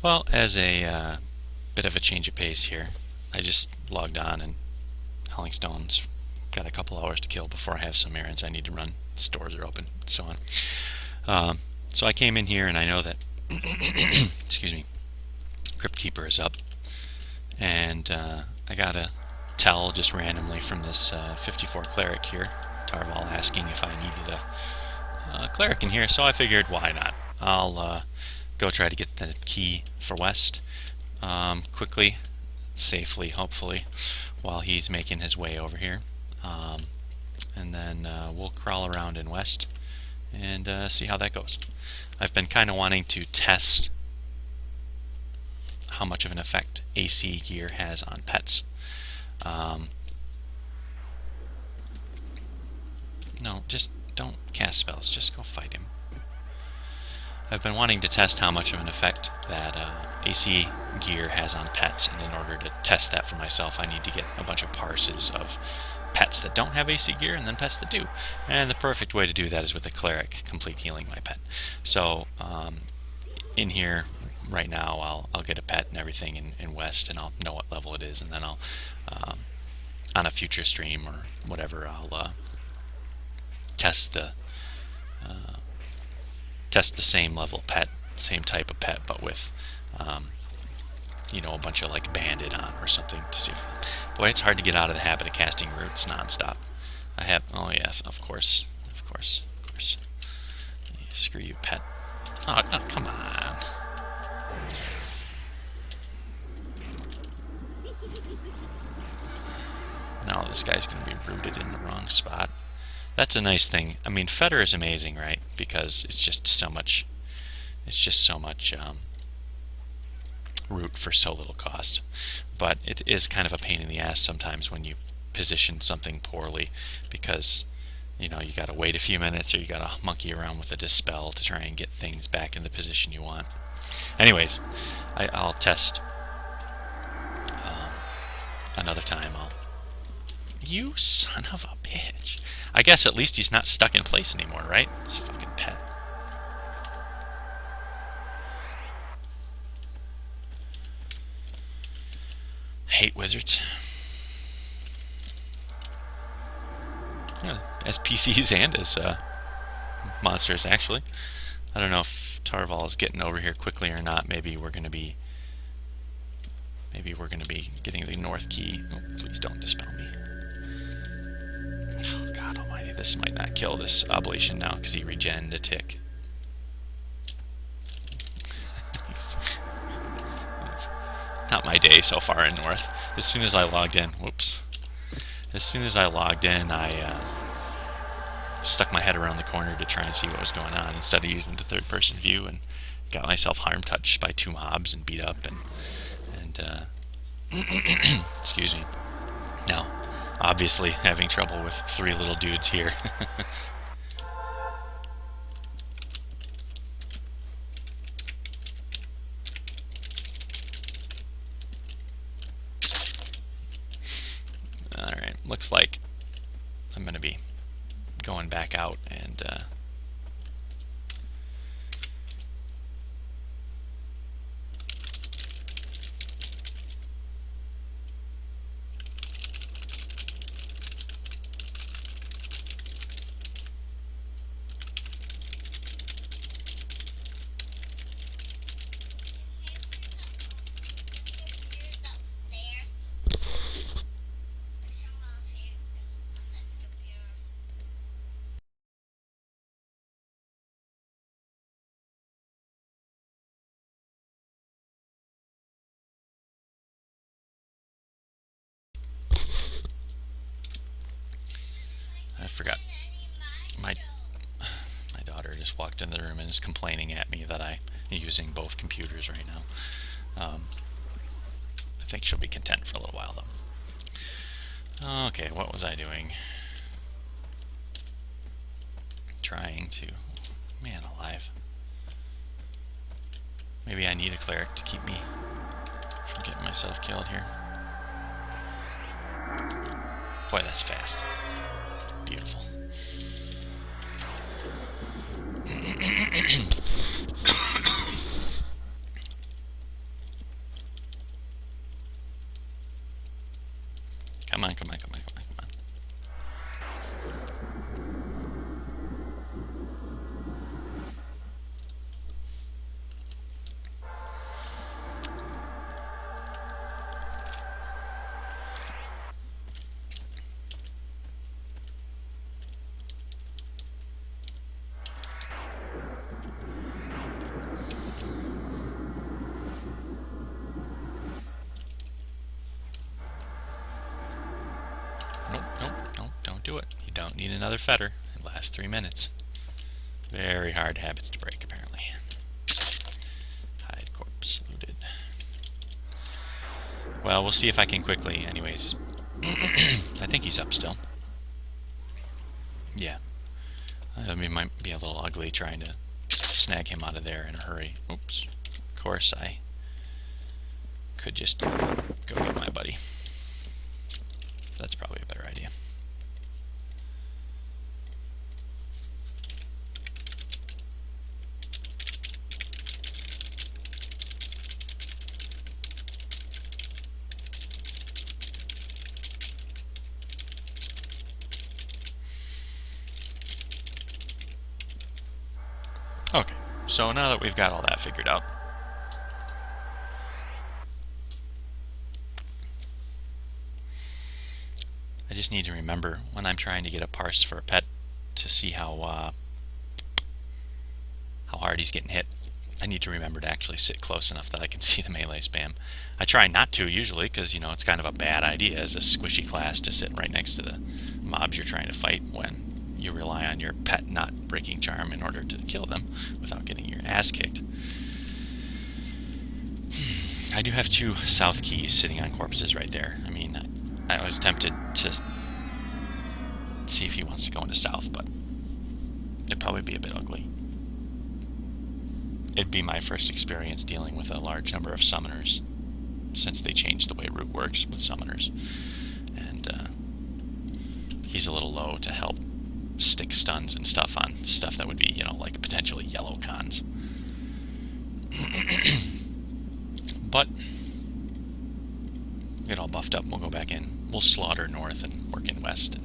Well, as a bit of a change of pace here, I just logged on and Howling Stone's got a couple hours to kill before I have some errands I need to run. Stores are open, and so on. So I came in here and I know that, excuse me, Crypt Keeper is up, and I got a tell just randomly from this 54 cleric here, Tarval, asking if I needed a cleric in here. So I figured, why not? I'll go try to get the key for West quickly, safely, hopefully, while he's making his way over here. And then we'll crawl around in West and see how that goes. I've been kind of wanting to test how much of an effect AC gear has on pets. No, just don't cast spells, just go fight him. I've been wanting to test how much of an effect that AC gear has on pets, and in order to test that for myself, I need to get a bunch of parses of pets that don't have AC gear and then pets that do. And the perfect way to do that is with a cleric, complete healing my pet. So in here right now, I'll get a pet and everything in West, and I'll know what level it is, and then I'll on a future stream or whatever, I'll test the same level pet, same type of pet, but with a bunch of like bandit on or something to see. Boy, it's hard to get out of the habit of casting roots nonstop. Oh yes, of course. Screw you, pet. Oh, come on. No, this guy's going to be rooted in the wrong spot. That's a nice thing. I mean, Fetter is amazing, right? Because it's just so much. Root for so little cost. But it is kind of a pain in the ass sometimes when you position something poorly, because you got to wait a few minutes, or you got to monkey around with a dispel to try and get things back in the position you want. Anyways, I'll test another time. You son of a bitch. I guess at least he's not stuck in place anymore, right? This fucking pet. Hate wizards. Yeah, as PCs and as monsters, actually. I don't know if Tarval is getting over here quickly or not. Maybe we're going to be getting the north key. Oh, please don't dispel me. Oh, God almighty, this might not kill this oblation now because he regened a tick. Not my day so far in north. As soon as I logged in, I stuck my head around the corner to try and see what was going on instead of using the third-person view, and got myself harm touched by 2 mobs and beat up and excuse me. Now, obviously having trouble with 3 little dudes here. Alright, looks like I'm going to be going back out and I forgot. My daughter just walked into the room and is complaining at me that I'm using both computers right now. I think she'll be content for a little while, though. Okay, what was I doing? Trying to... Man alive. Maybe I need a cleric to keep me from getting myself killed here. Boy, that's fast. Beautiful. Come on, come on, come on, come on, come on. Nope, nope, nope, don't do it. You don't need another fetter. It lasts 3 minutes. Very hard habits to break, apparently. Hide corpse looted. Well, we'll see if I can quickly, anyways. I think he's up still. Yeah. I mean, it might be a little ugly trying to snag him out of there in a hurry. Oops. Of course, I could just go get my buddy. That's probably a better idea. Okay, so now that we've got all that figured out, I just need to remember when I'm trying to get a parse for a pet to see how hard he's getting hit. I need to remember to actually sit close enough that I can see the melee spam. I try not to usually because, you know, it's kind of a bad idea as a squishy class to sit right next to the mobs you're trying to fight when you rely on your pet not breaking charm in order to kill them without getting your ass kicked. I do have 2 south keys sitting on corpses right there. I mean, I was tempted to see if he wants to go into south, but it'd probably be a bit ugly. It'd be my first experience dealing with a large number of summoners since they changed the way root works with summoners. And he's a little low to help stick stuns and stuff on stuff that would be, you know, like potentially yellow cons. But get all buffed up, we'll go back in. We'll slaughter north and work in west.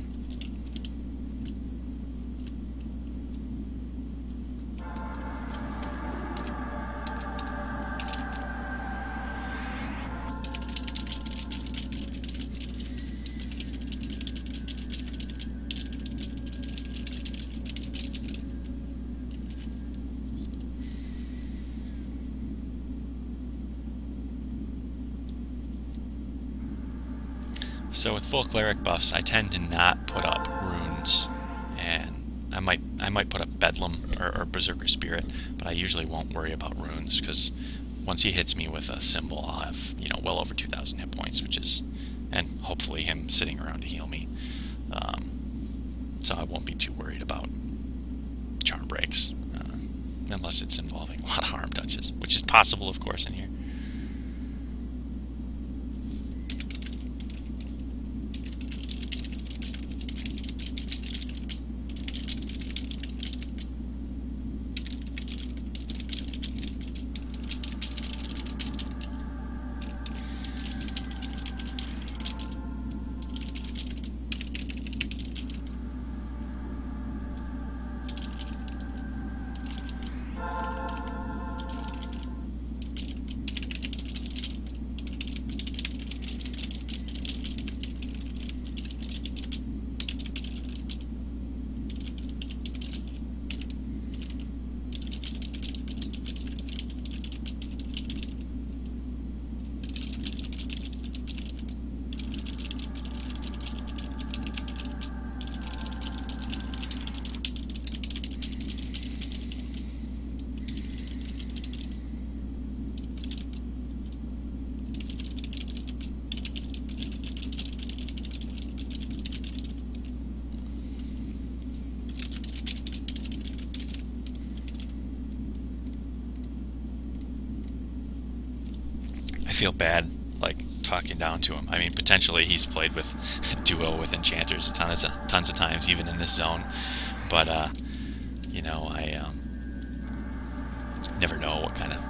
So with full cleric buffs, I tend to not put up runes, and I might put up Bedlam or Berserker Spirit, but I usually won't worry about runes because once he hits me with a symbol, I'll have, you know, well over 2,000 hit points, which is, and hopefully him sitting around to heal me. So I won't be too worried about charm breaks, unless it's involving a lot of harm touches, which is possible, of course, in here. I feel bad, like, talking down to him. I mean, potentially he's played with duo with enchanters tons of times, even in this zone. But, you know, I never know what kind of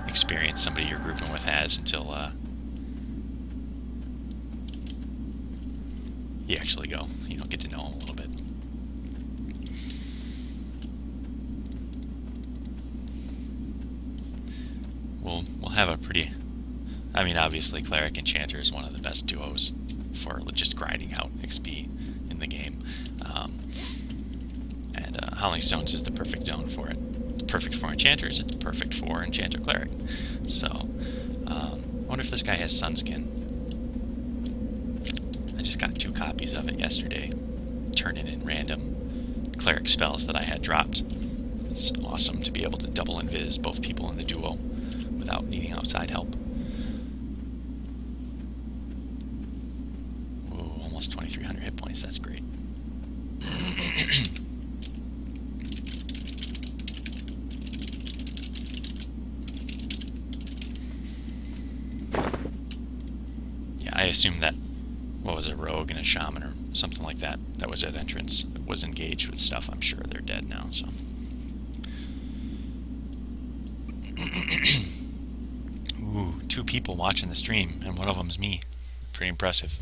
experience somebody you're grouping with has until you actually go, get to know him a little bit. We'll have a pretty... I mean, obviously, cleric and chanter is one of the best duos for just grinding out XP in the game. And howling stones is the perfect zone for it. It's perfect for enchanters. It's perfect for enchanter cleric. So, I wonder if this guy has sunskin. I just got 2 copies of it yesterday, turning in random cleric spells that I had dropped. It's awesome to be able to double invis both people in the duo without needing outside help. Ooh, almost 2,300 hit points. That's great. Yeah, I assume that, what was it, rogue and a shaman or something like that, that was at entrance, was engaged with stuff. I'm sure they're dead now, so. Ooh, 2 people watching the stream, and one of them's me. Pretty impressive.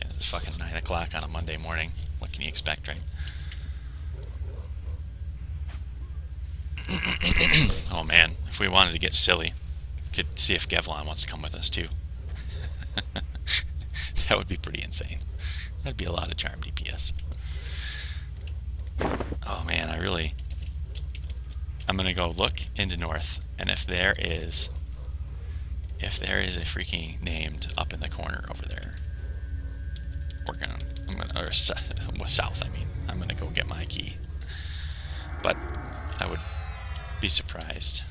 Yeah, it's fucking 9 o'clock on a Monday morning. What can you expect, right? Oh man, if we wanted to get silly, we could see if Gevlon wants to come with us too. That would be pretty insane. That'd be a lot of charm DPS. Oh man, I'm gonna go look into north, and if there is a freaking named up in the corner over there, or south, I mean, I'm gonna go get my key. But I would be surprised.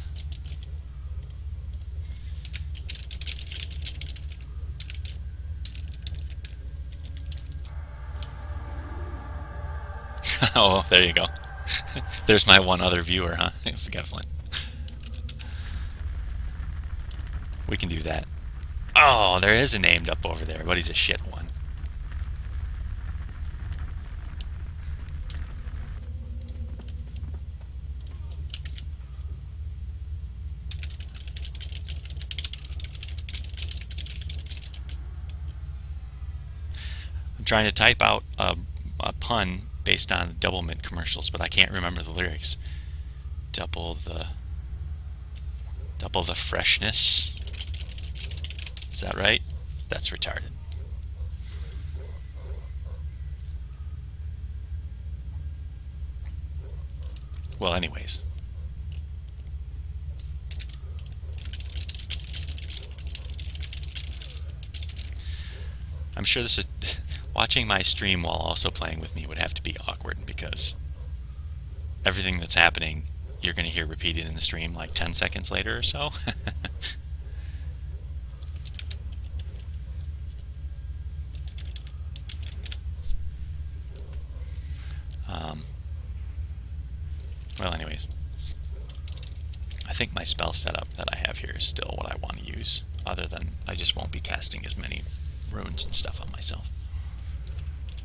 Oh, there you go. There's my one other viewer, huh? It's Gevlin. We can do that. Oh, there is a named up over there, but he's a shit one. I'm trying to type out a pun based on double mint commercials, but I can't remember the lyrics. Double the freshness. Is that right? That's retarded. Well, anyways. I'm sure this is... Watching my stream while also playing with me would have to be awkward, because everything that's happening you're going to hear repeated in the stream like 10 seconds later or so. Well, anyways, I think my spell setup that I have here is still what I want to use, other than I just won't be casting as many runes and stuff on myself.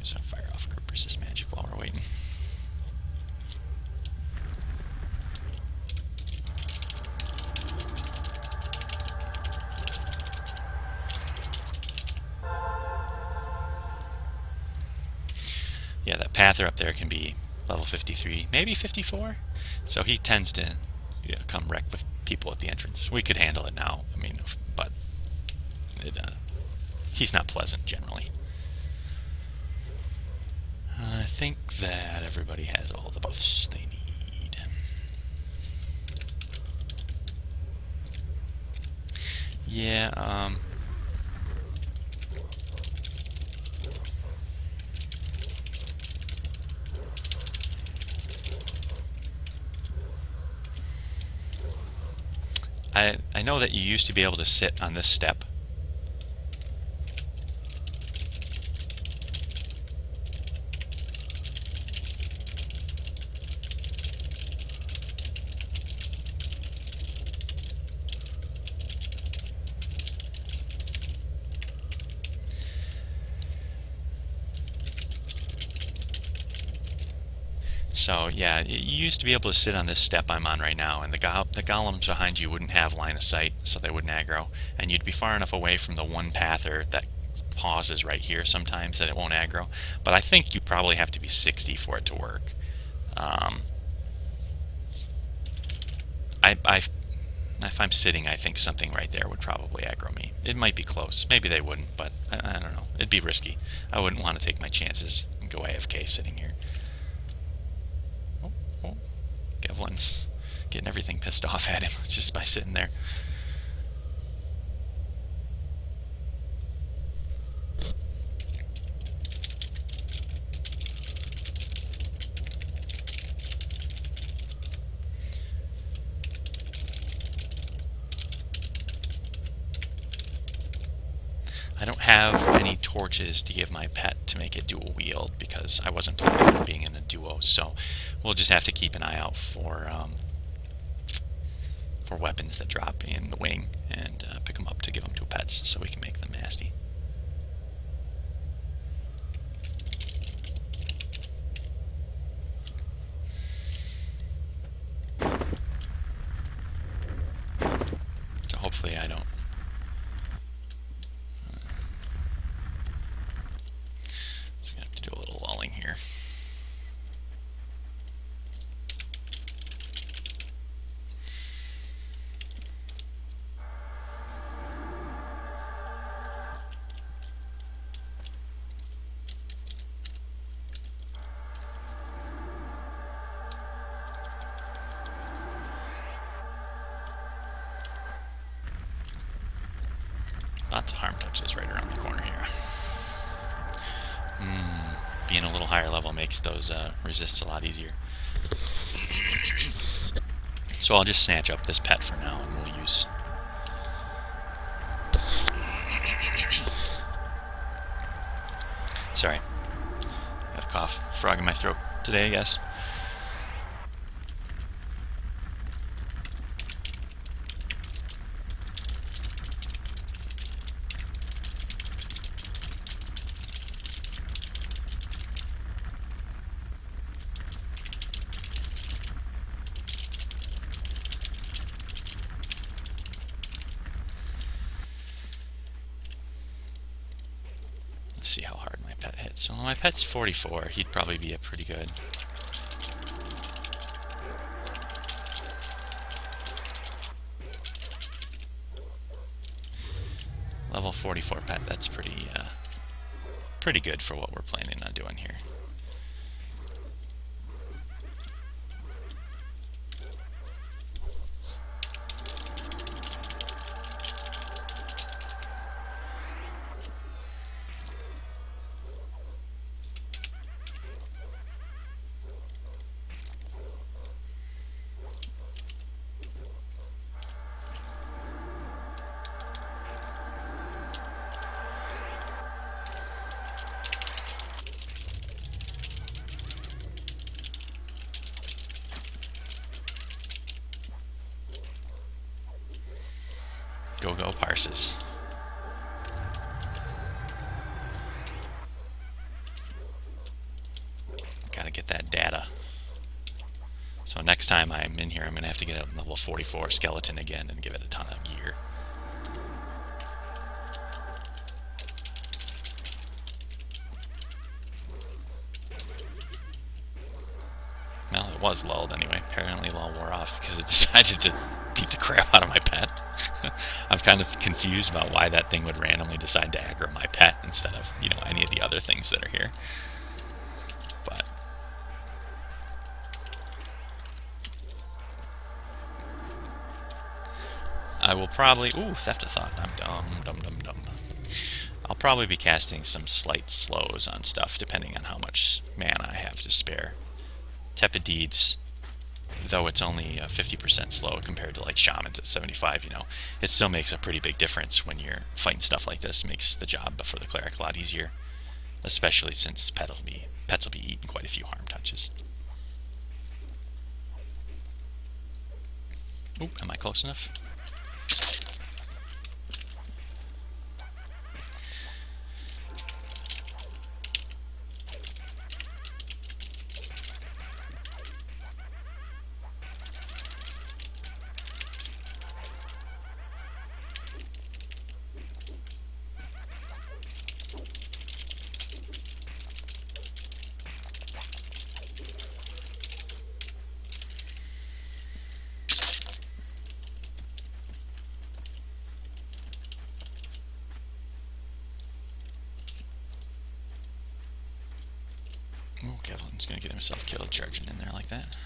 So fire off group resist magic while we're waiting. Yeah, that pather up there can be level 53, maybe 54. So he tends to come wreck with people at the entrance. We could handle it now, I mean, but he's not pleasant generally. I think that everybody has all the buffs they need. Yeah, I know that you used to be able to sit on this step. So yeah, you used to be able to sit on this step I'm on right now, and the golems behind you wouldn't have line of sight, so they wouldn't aggro, and you'd be far enough away from the one pather that pauses right here sometimes that it won't aggro. But I think you probably have to be 60 for it to work. If I'm sitting, I think something right there would probably aggro me. It might be close. Maybe they wouldn't, but I don't know. It'd be risky. I wouldn't want to take my chances and go AFK sitting here. Oh, Gevlin's getting everything pissed off at him just by sitting there. I don't have any torches to give my pet to make it dual wield because I wasn't planning on being in a duo, so we'll just have to keep an eye out for weapons that drop in the wing and pick them up to give them to pets so we can make them nasty. So hopefully I don't. So we have to do a little lulling here. Lots of harm touches right around the corner here. Being a little higher level makes those resists a lot easier. So I'll just snatch up this pet for now and we'll use... Sorry. Got a cough. Frog in my throat today, I guess. See how hard my pet hits. So my pet's 44. He'd probably be a pretty good. Level 44 pet. That's pretty good for what we're planning on doing here. Go parses. Gotta get that data. So next time I'm in here, I'm gonna have to get a level 44 skeleton again and give it a ton of gear. Well, it was lulled anyway. Apparently lull wore off because it decided to beat the crap out of my pet. I'm kind of confused about why that thing would randomly decide to aggro my pet instead of, you know, any of the other things that are here. But I will probably... Ooh, Theft of Thought. I'm dumb. I'll probably be casting some slight slows on stuff depending on how much mana I have to spare. Tepid Deeds, though it's only 50% slow compared to like Shamans at 75, you know, it still makes a pretty big difference when you're fighting stuff like this. It makes the job for the cleric a lot easier, especially since pets will be eating quite a few harm touches. Ooh, am I close enough? Oh, Kevlin's gonna get himself killed charging in there like that.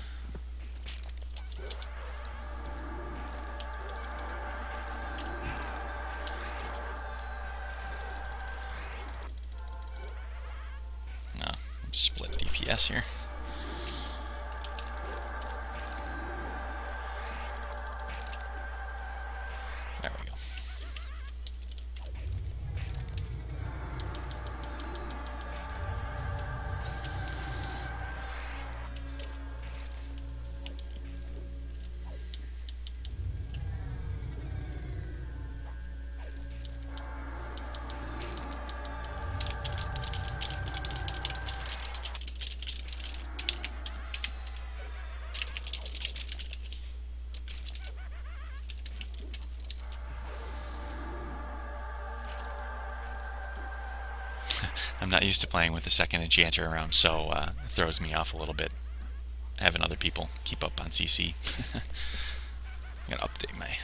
No, split DPS here. There we go. I'm not used to playing with the second enchanter around, so it throws me off a little bit, having other people keep up on CC. I'm gonna update my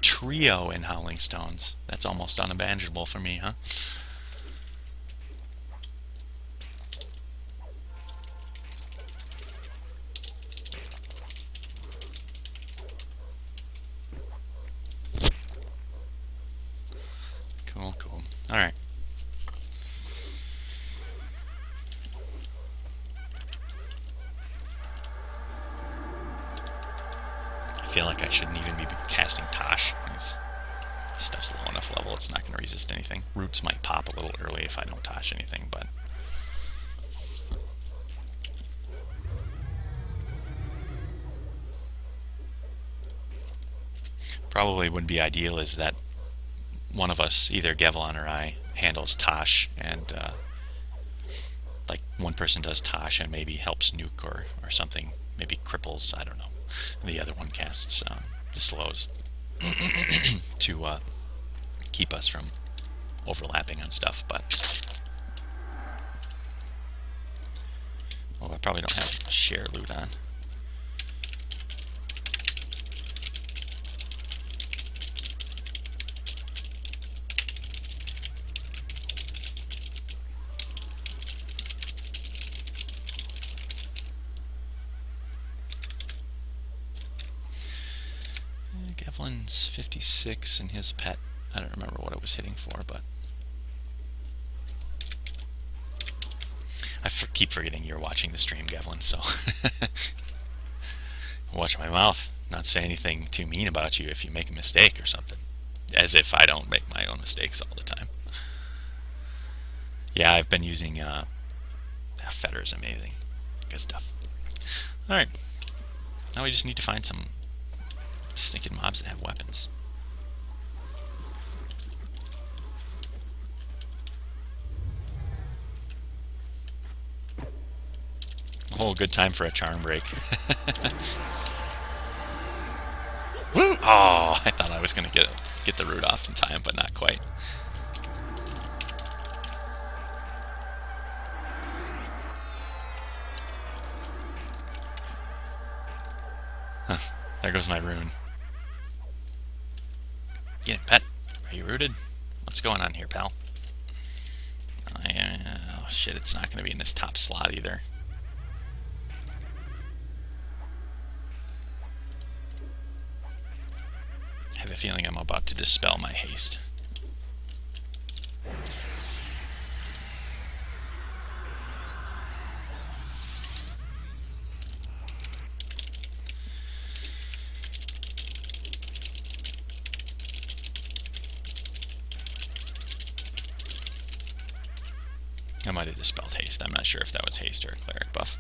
trio in Howling Stones. That's almost unabandonable for me, huh? Cool, cool. Alright. I feel like I shouldn't even be casting Tosh. Stuff's low enough level, it's not going to resist anything. Roots might pop a little early if I don't Tosh anything, but... Probably would be ideal is that one of us, either Gevlon or I, handles Tosh, and like one person does Tosh and maybe helps nuke or something, maybe cripples, I don't know. And the other one casts the slows to keep us from overlapping on stuff, but... Well, I probably don't have share loot on. Gevlin's 56 and his pet, I don't remember what it was hitting for, but I keep forgetting you're watching the stream, Gevlin, so watch my mouth, not say anything too mean about you if you make a mistake or something, as if I don't make my own mistakes all the time. Yeah, I've been using Fetter's amazing, good stuff. Alright, now we just need to find some stinking mobs that have weapons. Oh, good time for a charm break. Woo! Oh, I thought I was gonna get the root off in time, but not quite. Huh, there goes my rune. Get it, pet. Are you rooted? What's going on here, pal? Oh shit, it's not gonna be in this top slot either. I have a feeling I'm about to dispel my haste. I might have dispelled haste. I'm not sure if that was haste or a cleric buff.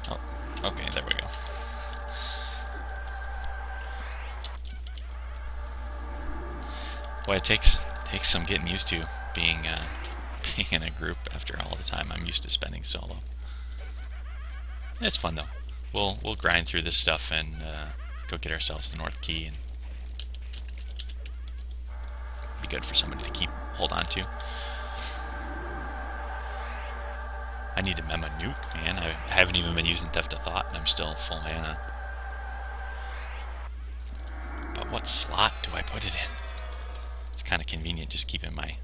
Oh, okay, there we go. Boy, it takes some getting used to being in a group after all the time I'm used to spending solo. It's fun though. We'll grind through this stuff and go get ourselves the North Key, and be good for somebody to hold on to. I need to memo nuke, man. I haven't even been using Theft of Thought, and I'm still full mana. But what slot do I put it in? kind of convenient just keeping my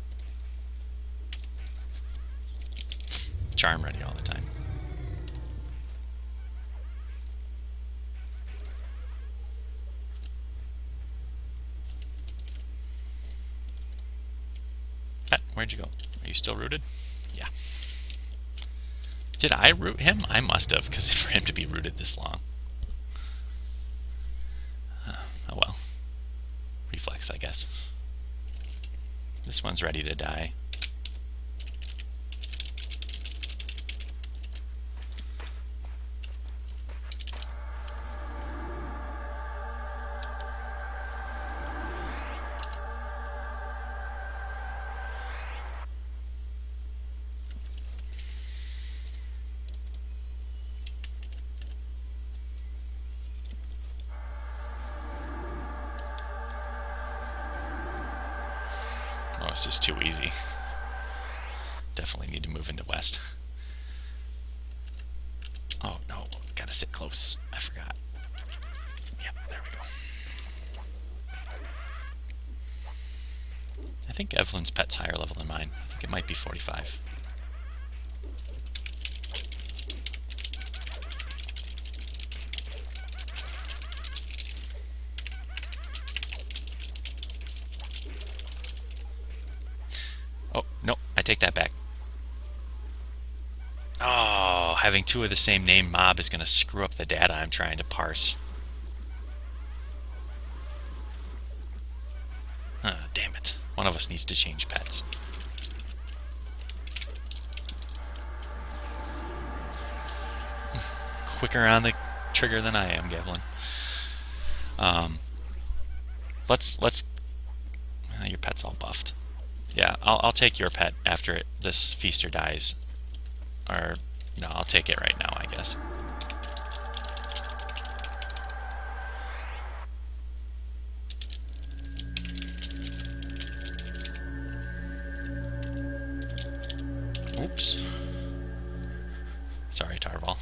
charm ready all the time. Pet, where'd you go? Are you still rooted? Yeah. Did I root him? I must have, because for him to be rooted this long. Oh well. Reflex, I guess. This one's ready to die. Oh, it's just too easy. Definitely need to move into west. Oh, no. Gotta sit close. I forgot. Yep, there we go. I think Evelyn's pet's higher level than mine. I think it might be 45. Oh, no. I take that back. Oh, having two of the same name mob is going to screw up the data I'm trying to parse. Damn it. One of us needs to change pets. Quicker on the trigger than I am, Gavlin. Let's your pet's all buffed. Yeah, I'll take your pet after this feaster dies. Or no, I'll take it right now, I guess. Oops. Sorry, Tarval.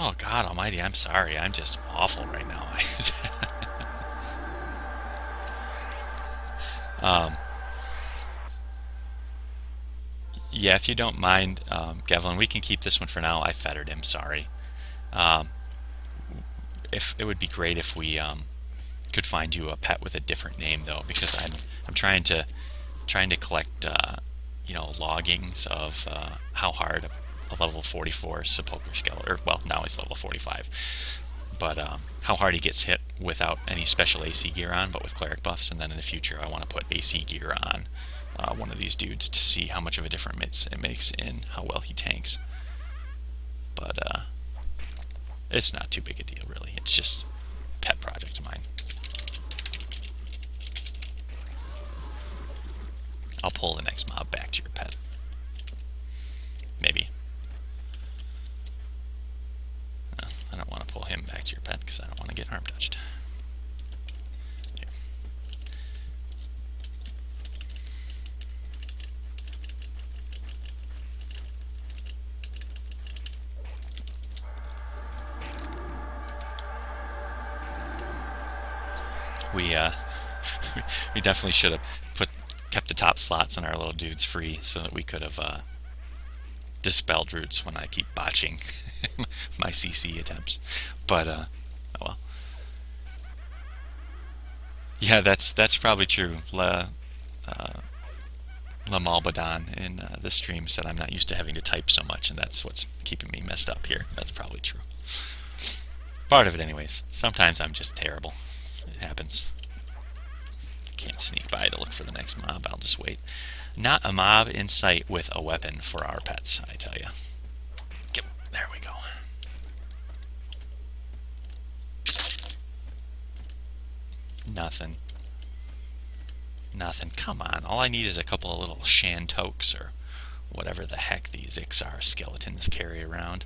Oh, God almighty, I'm sorry. I'm just awful right now. Yeah, if you don't mind, Gavlin, we can keep this one for now. I fettered him, sorry. If it would be great if we could find you a pet with a different name, though, because I'm trying to collect loggings of how hard a level 44 sepulcher skeleton, or well, now he's level 45, but how hard he gets hit without any special AC gear on, but with cleric buffs. And then in the future, I want to put AC gear on one of these dudes to see how much of a difference it makes in how well he tanks. But it's not too big a deal, really. It's just a pet project of mine. I'll pull the next mob back to your pet. Maybe. I don't want to pull him back to your pet because I don't want to get harm touched. Here. We definitely should have kept the top slots on our little dudes free so that we could have dispelled roots when I keep botching my CC attempts. But oh well. Yeah, that's probably true. La Malbadan in the stream said I'm not used to having to type so much, and that's what's keeping me messed up here. That's probably true. Part of it, anyways. Sometimes I'm just terrible. It happens. Can't sneak by to look for the next mob. I'll just wait. Not a mob in sight with a weapon for our pets, I tell you. There we go. Nothing. Nothing. Come on. All I need is a couple of little shantokes or whatever the heck these Ixar skeletons carry around.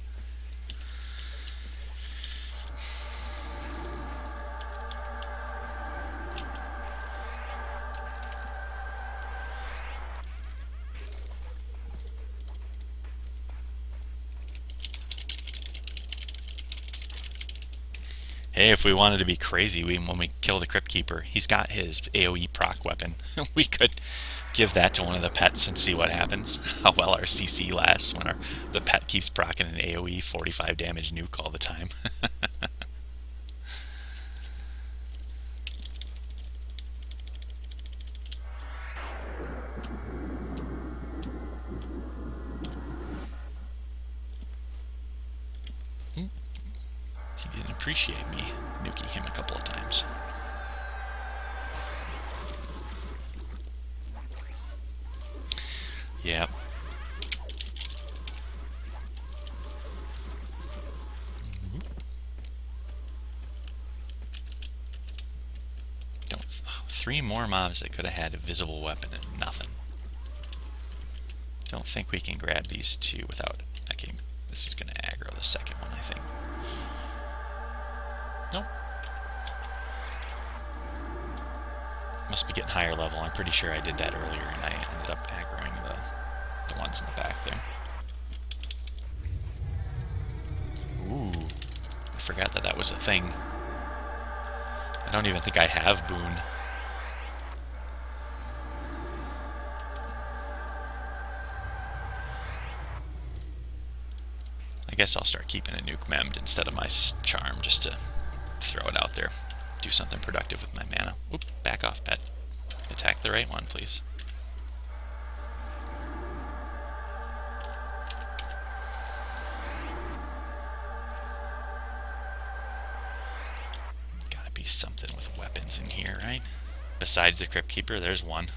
Hey, if we wanted to be crazy, when we kill the Crypt Keeper, he's got his AoE proc weapon. We could give that to one of the pets and see what happens. How well our CC lasts when the pet keeps proccing an AoE 45 damage nuke all the time. He didn't appreciate me nuking him a couple of times. Yep. Don't. Oh, 3 more mobs that could have had a visible weapon and nothing. Don't think we can grab these 2 without. This is going to aggro the second one, I think. Nope. Must be getting higher level. I'm pretty sure I did that earlier and I ended up aggroing the ones in the back there. Ooh. I forgot that was a thing. I don't even think I have Boon. I guess I'll start keeping a nuke memmed instead of my charm just to throw it out there. Do something productive with my mana. Oop, back off, pet. Attack the right one, please. Gotta be something with weapons in here, right? Besides the Crypt Keeper, there's one.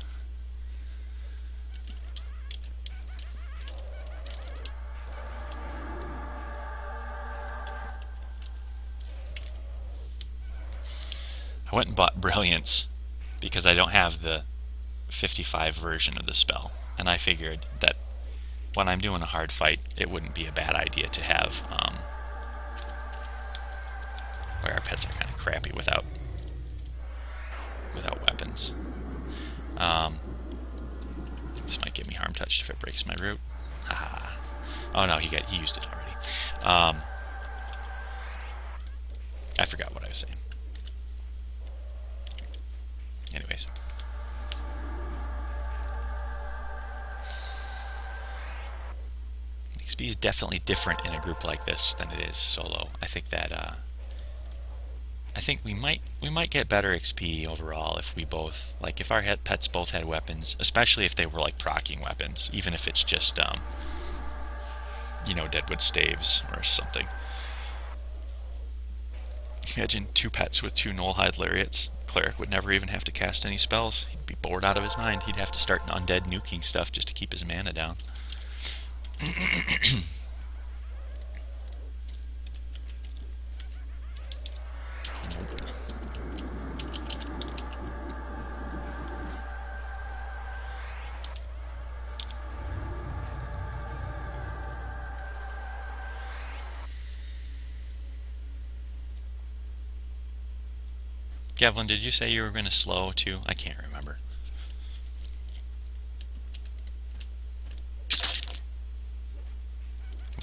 I went and bought Brilliance because I don't have the 55 version of the spell, and I figured that when I'm doing a hard fight, it wouldn't be a bad idea to have where our pets are kind of crappy without weapons. This might get me harm touched if it breaks my root. Haha. Oh no, he used it already. I forgot what I was saying. Anyways. XP is definitely different in a group like this than it is solo. I think that I think we might get better XP overall if we both, like, if our pets both had weapons, especially if they were like proccing weapons, even if it's just Deadwood staves or something. Imagine 2 pets with 2 Nullhide Lariats. Cleric would never even have to cast any spells. He'd be bored out of his mind. He'd have to start undead nuking stuff just to keep his mana down. Gavlin, did you say you were going to slow too? I can't remember.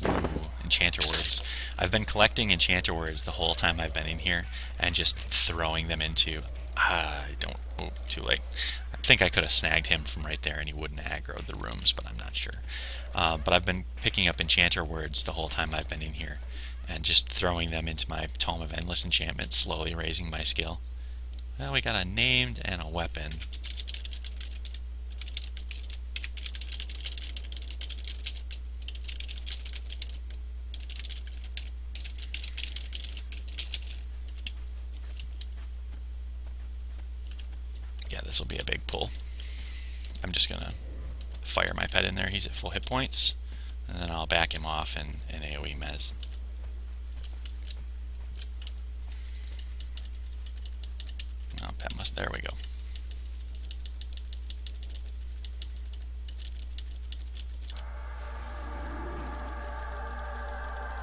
Ooh, enchanter words. I've been collecting enchanter words the whole time I've been in here and just throwing them into... too late. I think I could have snagged him from right there and he wouldn't aggro the rooms, but I'm not sure. But I've been picking up enchanter words the whole time I've been in here and just throwing them into my Tome of Endless Enchantment, slowly raising my skill. Well, we got a named and a weapon. Yeah, this will be a big pull. I'm just gonna fire my pet in there. He's at full hit points, and then I'll back him off in AoE mez. Oh, pet must. There we go.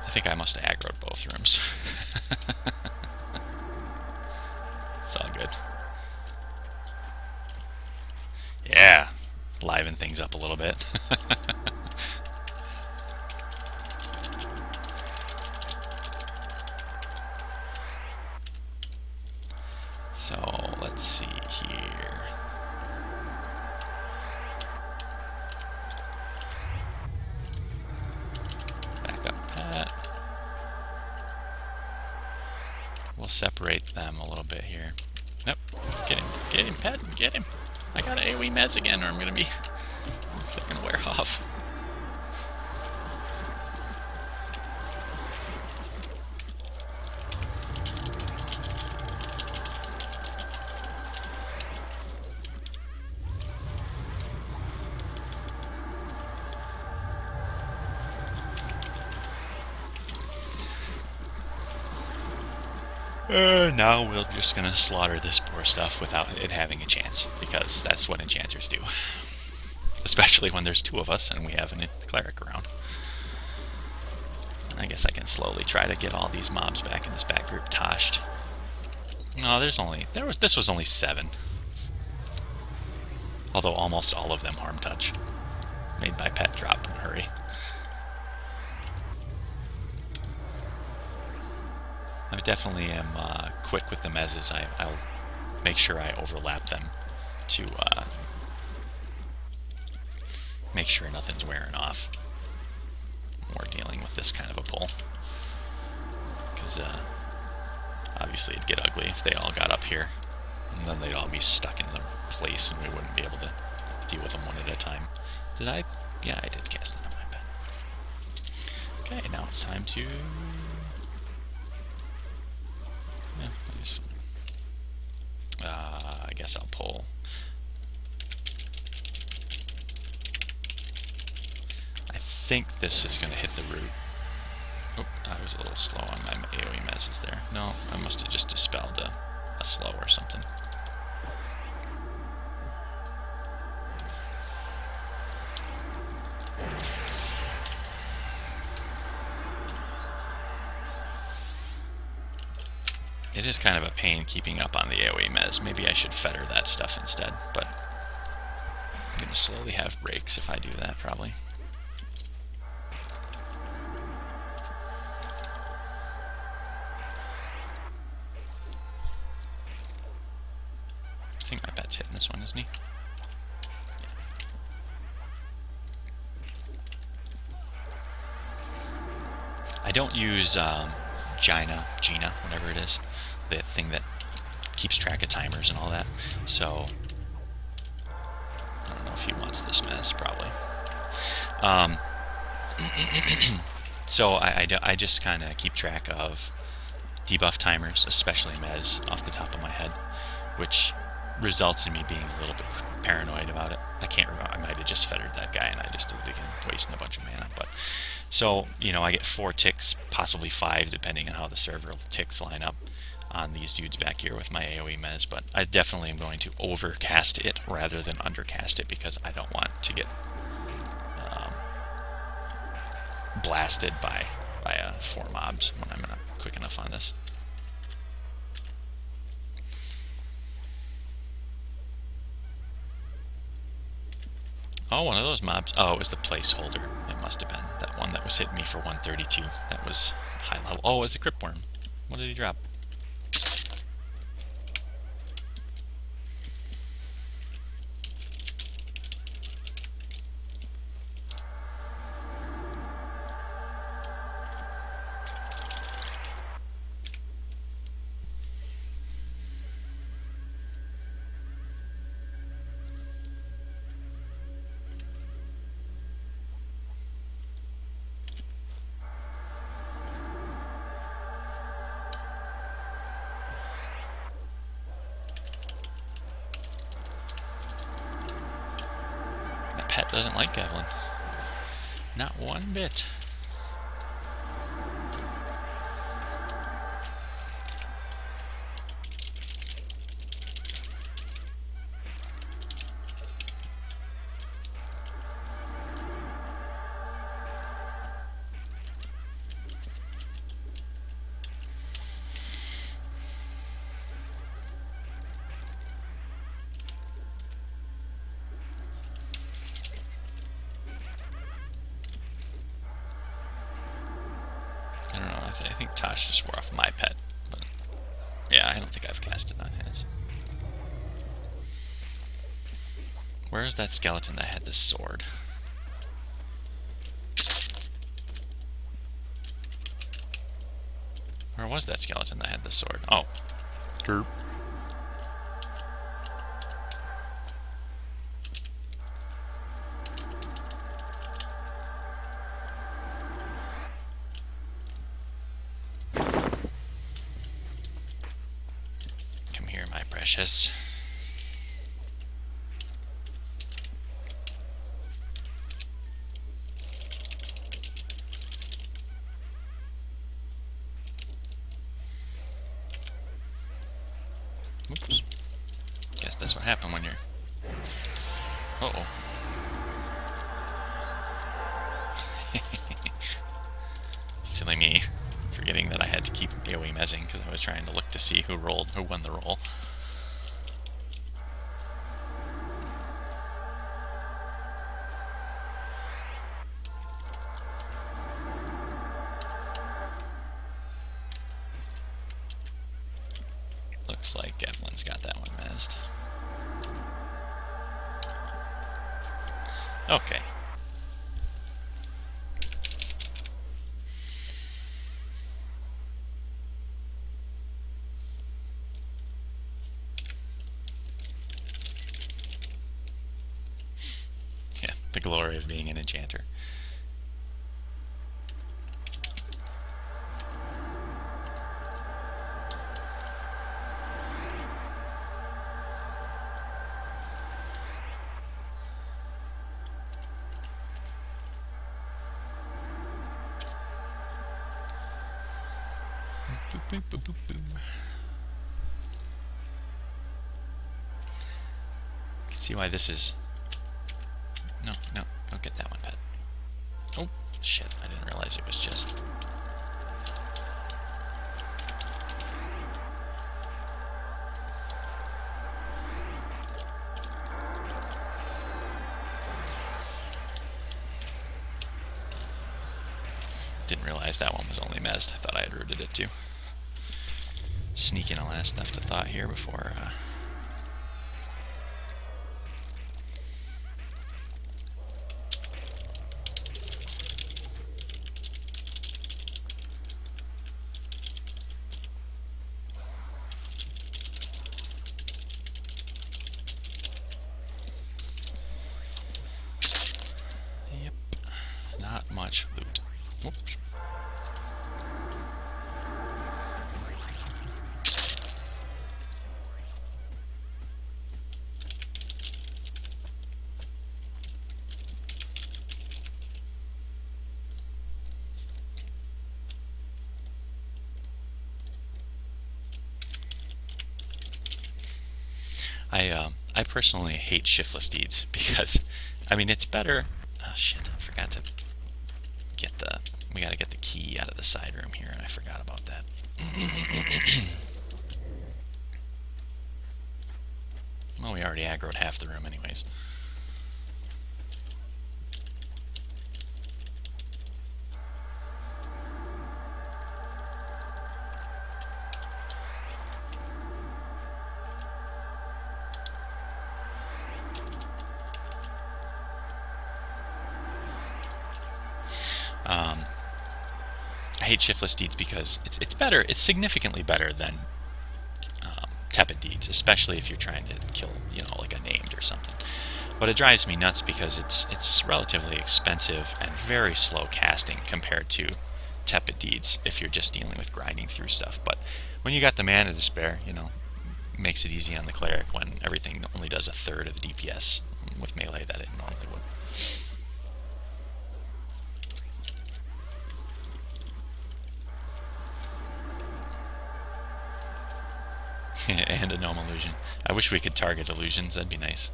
I think I must have aggroed both rooms. It's all good. Yeah, liven things up a little bit. So let's see here. Back up Pat. We'll separate them a little bit here. Nope. Get him, Pat, get him. I got an AoE mez again, or I'm gonna be gonna wear off. Now we're just gonna slaughter this poor stuff without it having a chance, because that's what enchanters do. Especially when there's two of us and we have a cleric around. I guess I can slowly try to get all these mobs back in this back group toshed. No, this was only 7. Although almost all of them harm touch. Made my pet drop in a hurry. I definitely am quick with the mezzes. I'll make sure I overlap them to make sure nothing's wearing off. We're dealing with this kind of a pull. Because obviously it'd get ugly if they all got up here. And then they'd all be stuck in the place and we wouldn't be able to deal with them one at a time. Did I? Yeah, I did cast it on my pet. Okay, now it's time to... I guess I'll pull. I think this is going to hit the root. Oh, I was a little slow on my AoE messes there. No, I must have just dispelled a slow or something. It is kind of a pain keeping up on the AoE mez. Maybe I should fetter that stuff instead, but I'm going to slowly have breaks if I do that, probably. I think my pet's hitting this one, isn't he? I don't use Gina, whatever it is, the thing that keeps track of timers and all that. So I don't know if he wants this mess, probably. So I just kind of keep track of debuff timers, especially mez, off the top of my head, which results in me being a little bit paranoid about it. I can't remember. I might have just fettered that guy and I just did it again, wasting a bunch of mana. But so, you know, I get 4 ticks, possibly 5, depending on how the server ticks line up on these dudes back here with my AoE mez. But I definitely am going to overcast it rather than undercast it, because I don't want to get blasted by 4 mobs when I'm not quick enough on this. Oh, one of those mobs. Oh, it was the placeholder. It must have been that one that was hitting me for 132. That was high level. Oh, it was a crypt worm. What did he drop? Pet doesn't like Devlin. Not one bit. I think Tosh just wore off my pet, but yeah, I don't think I've cast it on his. Where is that skeleton that had this sword? Where was that skeleton that had this sword? Oh. Derp. Come here, my precious. Oops. Guess that's what happened when you're... Uh-oh. Silly me. Forgetting that I had to keep AoE mezzing because I was trying to look to see who won the roll. Looks like Evelyn's got that one mezzed. Okay. Yeah, the glory of being an enchanter. Boop, boop, boop, boop, boop. I can see why this is... No, don't get that one, pet. Oh, shit, I didn't realize it was just... Didn't realize that one was only mezzed. I thought I had rooted it too. Sneak in a last thought here before... Yep, not much loot. Whoops. I personally hate shiftless deeds because, I mean, it's better. Oh shit! I forgot to get the. We got to get the key out of the side room here, and I forgot about that. Well, we already aggroed half the room, anyways. I hate shiftless deeds because it's better. It's significantly better than tepid deeds, especially if you're trying to kill, like a named or something. But it drives me nuts because it's relatively expensive and very slow casting compared to tepid deeds if you're just dealing with grinding through stuff. But when you got the mana to spare, makes it easy on the cleric when everything only does a third of the DPS with melee that it normally would. And a gnome illusion. I wish we could target illusions, that'd be nice.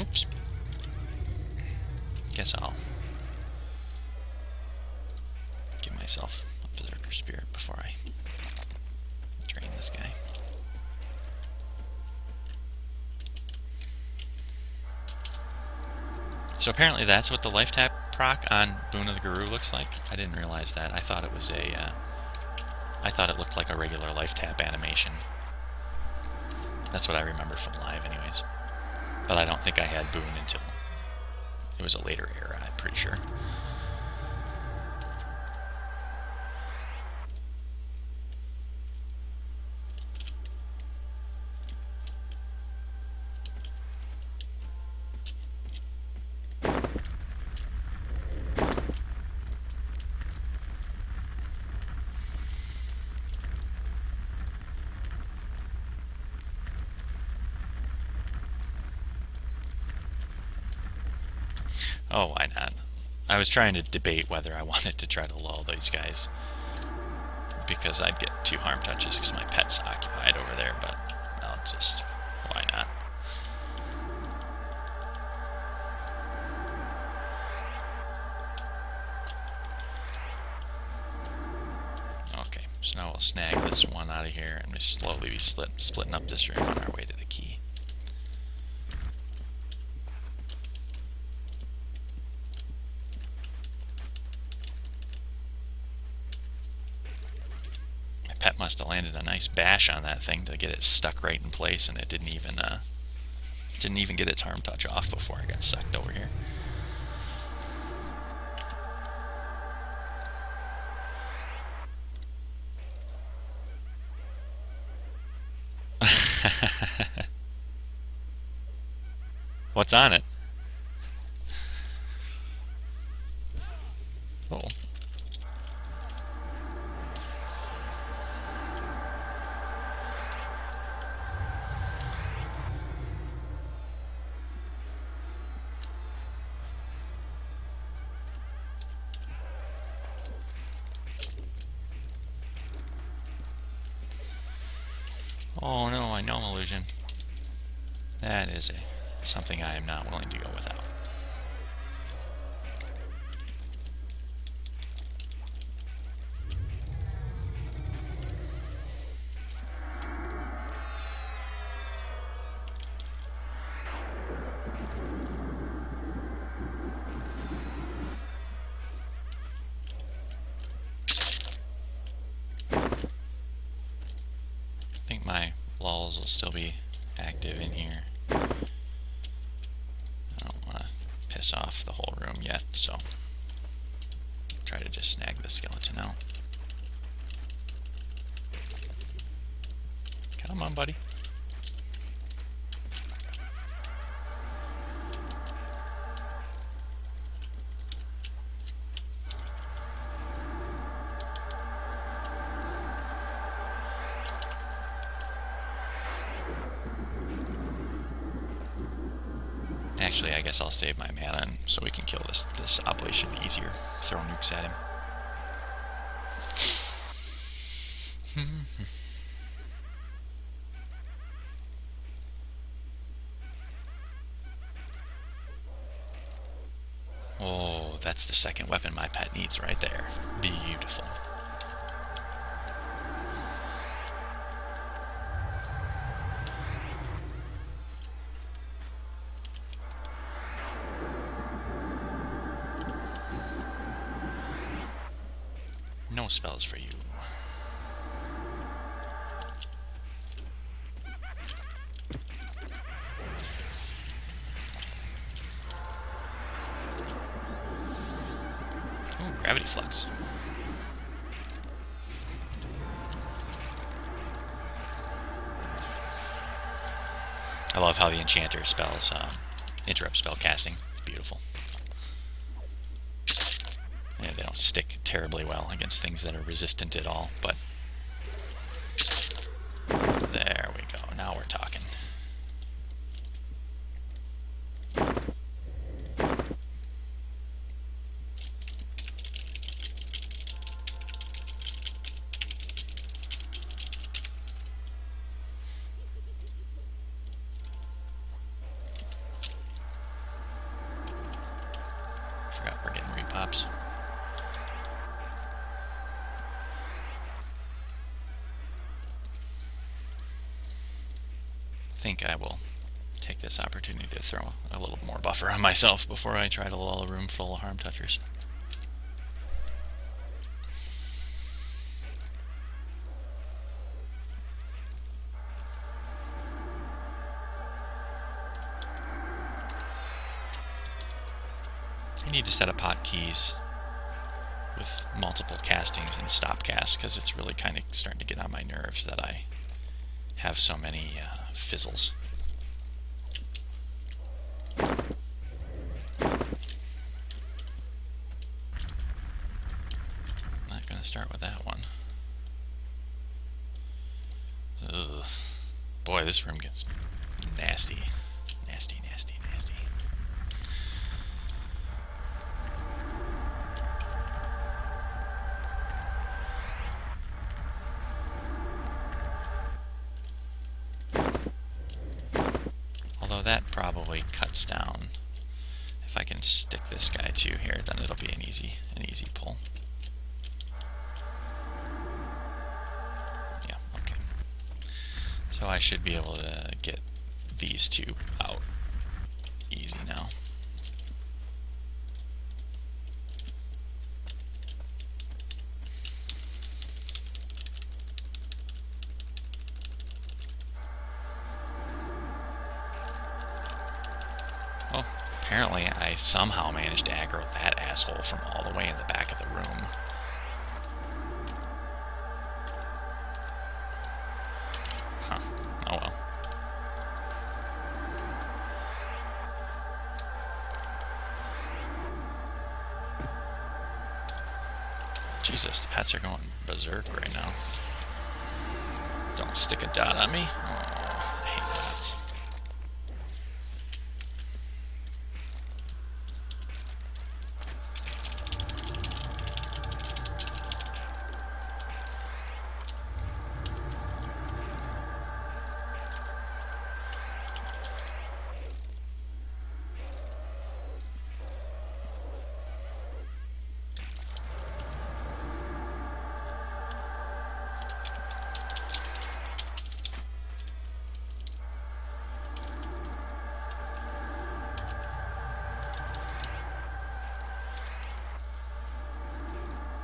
Oops. Guess I'll give myself a berserker spirit before I drain this guy. So apparently that's what the life tap proc on Boon of the Guru looks like. I didn't realize that. I thought it was I thought it looked like a regular life tap animation. That's what I remember from live anyways. But I don't think I had Boon until it was a later era, I'm pretty sure. Oh, why not? I was trying to debate whether I wanted to try to lull these guys, because I'd get 2 harm touches because my pet's occupied over there, but I'll just... why not? Okay, so now we'll snag this one out of here and we slowly be splitting up this room on our way to the key. Pet must have landed a nice bash on that thing to get it stuck right in place, and it didn't even get its harm touch off before I got sucked over here. What's on it? Oh. Oh no, I know illusion. That is something I am not willing to go without. I think my lulls will still be active in here. I don't want to piss off the whole room yet, so try to just snag the skeleton out. Come on, buddy. Actually, I guess I'll save my mana so we can kill this oblation easier. Throw nukes at him. Oh, that's the second weapon my pet needs right there. Beautiful. No spells for you. Ooh, gravity flux. I love how the enchanter spells interrupt spell casting. It's beautiful. Yeah, they don't stick terribly well against things that are resistant at all, but there we go. Now we're talking. Forgot we're getting repops. I think I will take this opportunity to throw a little more buffer on myself before I try to lull a room full of harm touchers. I need to set up hotkeys with multiple castings and stop casts because it's really kind of starting to get on my nerves that I have so many fizzles. Not going to start with that one. Ugh. Boy, this room gets nasty. Nasty, nasty, nasty. Although that probably cuts down. If I can stick this guy too here, then it'll be an easy pull. Yeah, okay. So I should be able to get these two out easy now. Well, apparently I somehow managed to aggro that asshole from all the way in the back of the room. Huh. Oh well. Jesus, the pets are going berserk right now. Don't stick a dot on me. Oh, I hate dots.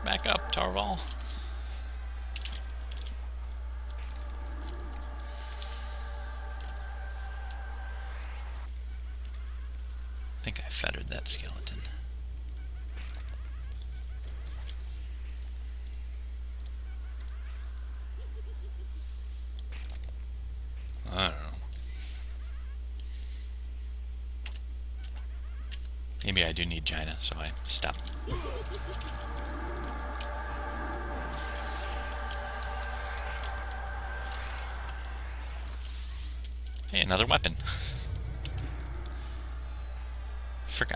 Back up, Tarval. I think I fettered that skeleton. I don't know. Maybe I do need Gina, so I stop. Hey, another weapon.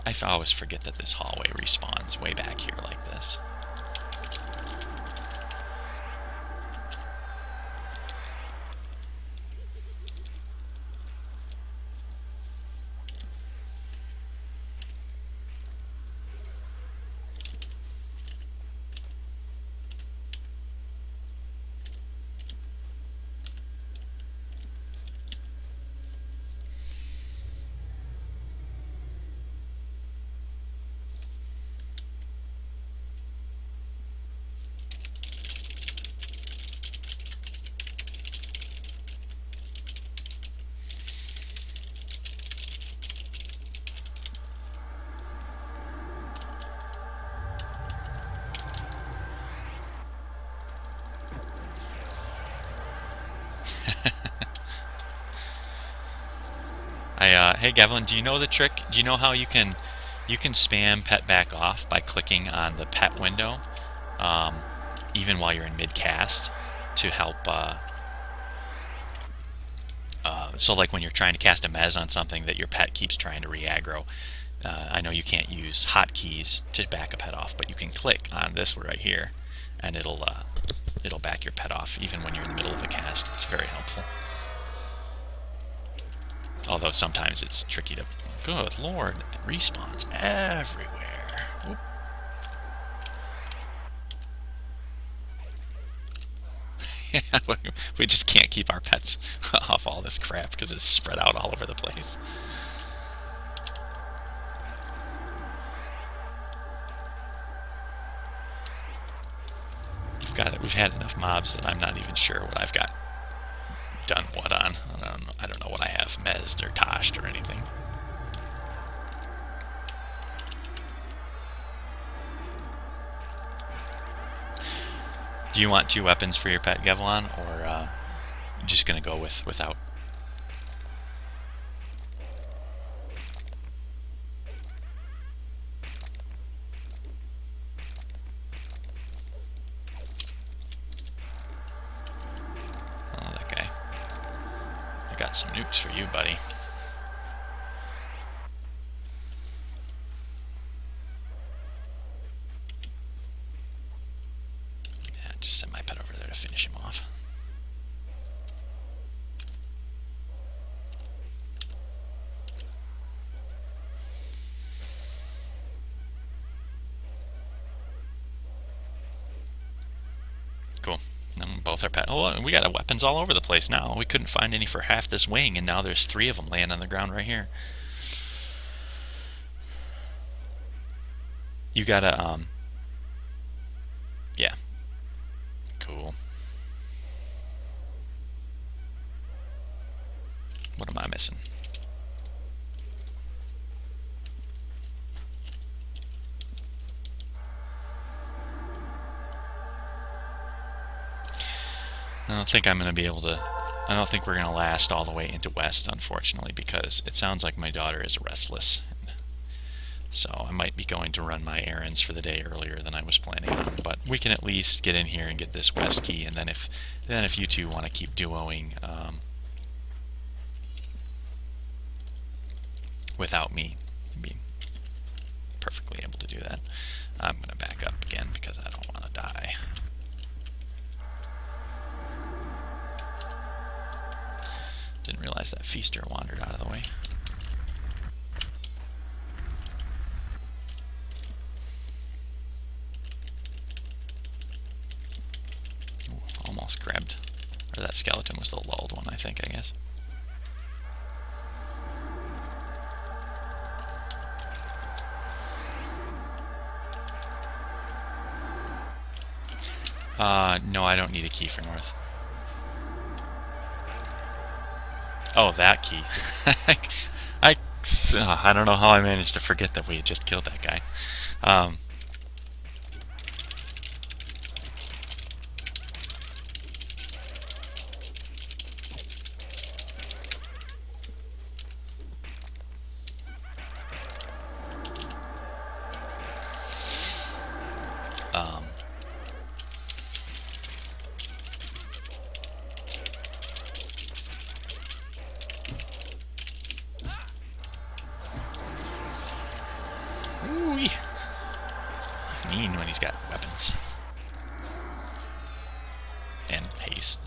I always forget that this hallway respawns way back here like this. Hey Gavlin, do you know the trick? Do you know how you can spam pet back off by clicking on the pet window, even while you're in mid cast, to help? So like when you're trying to cast a mez on something that your pet keeps trying to re-aggro, I know you can't use hotkeys to back a pet off, but you can click on this right here, and it'll back your pet off even when you're in the middle of a cast. It's very helpful. Although sometimes it's tricky to... Good lord, it respawns everywhere. Oop. We just can't keep our pets off all this crap because it's spread out all over the place. We've had enough mobs that I'm not even sure what I've got done what on. I don't know what I have mezzed or toshed or anything. Do you want 2 weapons for your pet, Gevlon, or just gonna go without? Oh, that guy. I got some nukes for you, buddy. Yeah, just send my pet over there to finish him off. Cool. Both are pet. Oh, we got weapons all over the place now. We couldn't find any for half this wing, and now there's 3 of them laying on the ground right here. You gotta, yeah. Cool. What am I missing? I don't think I'm going to be able to... I don't think we're going to last all the way into West, unfortunately, because it sounds like my daughter is restless. So I might be going to run my errands for the day earlier than I was planning on. But we can at least get in here and get this West key, and then if you two want to keep duoing without me, be perfectly able to do that. I'm going to back up again because I don't want to die. Didn't realize that feaster wandered out of the way. Ooh, almost grabbed. Or that skeleton was the lulled one, I think, I guess. No, I don't need a key for north. Oh, that key. I don't know how I managed to forget that we had just killed that guy. He's mean when he's got weapons. And haste.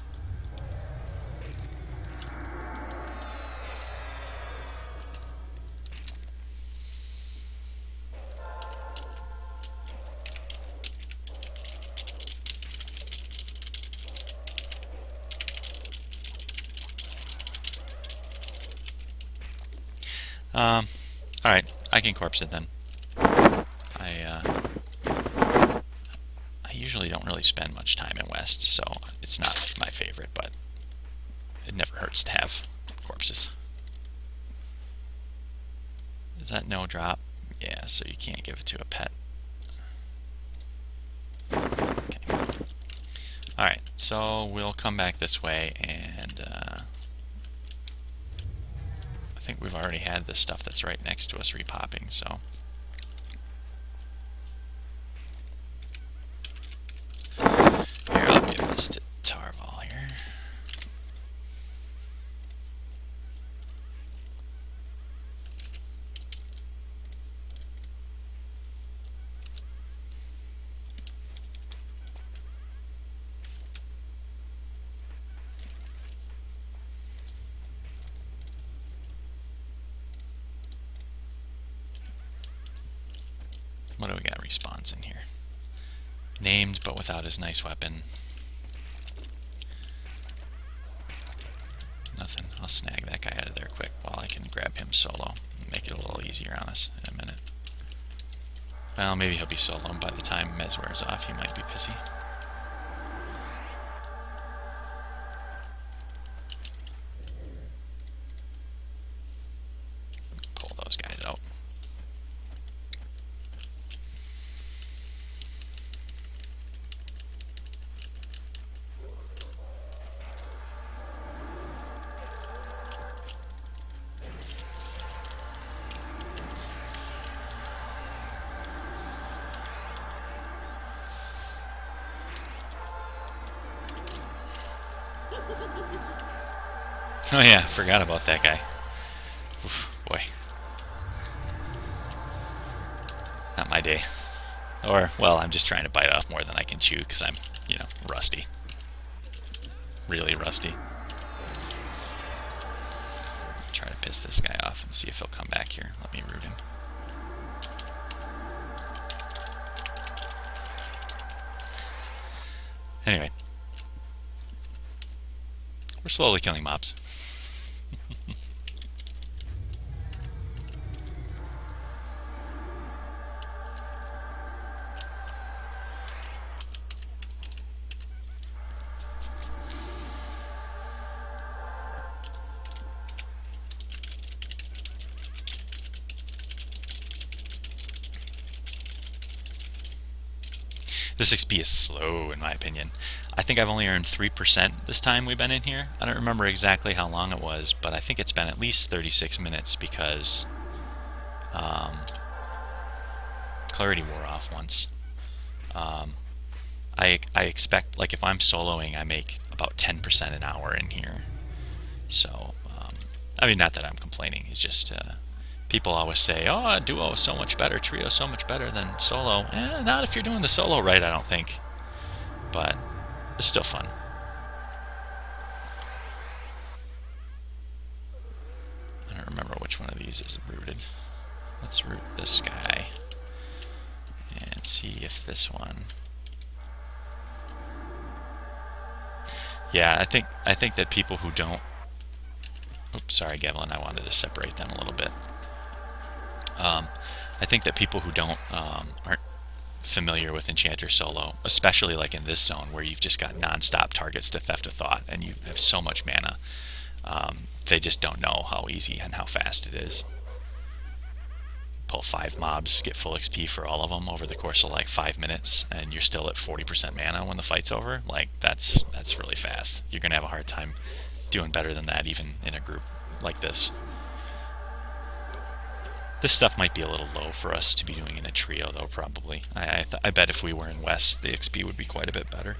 Alright, I can corpse it then. I usually don't really spend much time in West, so it's not my favorite, but it never hurts to have corpses. Is that no drop? Yeah, so you can't give it to a pet. Okay. Alright, so we'll come back this way, and I think we've already had this stuff that's right next to us repopping, so... Here, I'll give this to Tarval here. What do we got respawns in here? Named, but without his nice weapon. snag that guy out of there quick while I can grab him solo and make it a little easier on us in a minute. Well, maybe he'll be solo, and by the time Mez wears off, he might be pissy. Pull those guys out. Oh yeah, forgot about that guy. Oof, boy. Not my day. Or, well, I'm just trying to bite off more than I can chew because I'm, rusty. Really rusty. Try to piss this guy off and see if he'll come back here. Let me root him. Anyway. We're slowly killing mobs. This XP is slow, in my opinion. I think I've only earned 3% this time we've been in here. I don't remember exactly how long it was, but I think it's been at least 36 minutes because clarity wore off once. I expect, like, if I'm soloing, I make about 10% an hour in here. So, I mean, not that I'm complaining. It's just people always say, oh, duo is so much better, trio is so much better than solo. Not if you're doing the solo right, I don't think. But it's still fun. I don't remember which one of these is rooted. Let's root this guy and see if this one. Yeah, I think that people who don't. Oops, sorry, Gavlin. I wanted to separate them a little bit. I think that people who aren't familiar with Enchanter solo, especially like in this zone where you've just got non-stop targets to Theft of Thought and you have so much mana, they just don't know how easy and how fast it is. Pull 5 mobs, get full XP for all of them over the course of like 5 minutes, and you're still at 40% mana when the fight's over. Like that's really fast. You're gonna have a hard time doing better than that even in a group like this. This stuff might be a little low for us to be doing in a trio, though, probably. I bet if we were in West, the XP would be quite a bit better.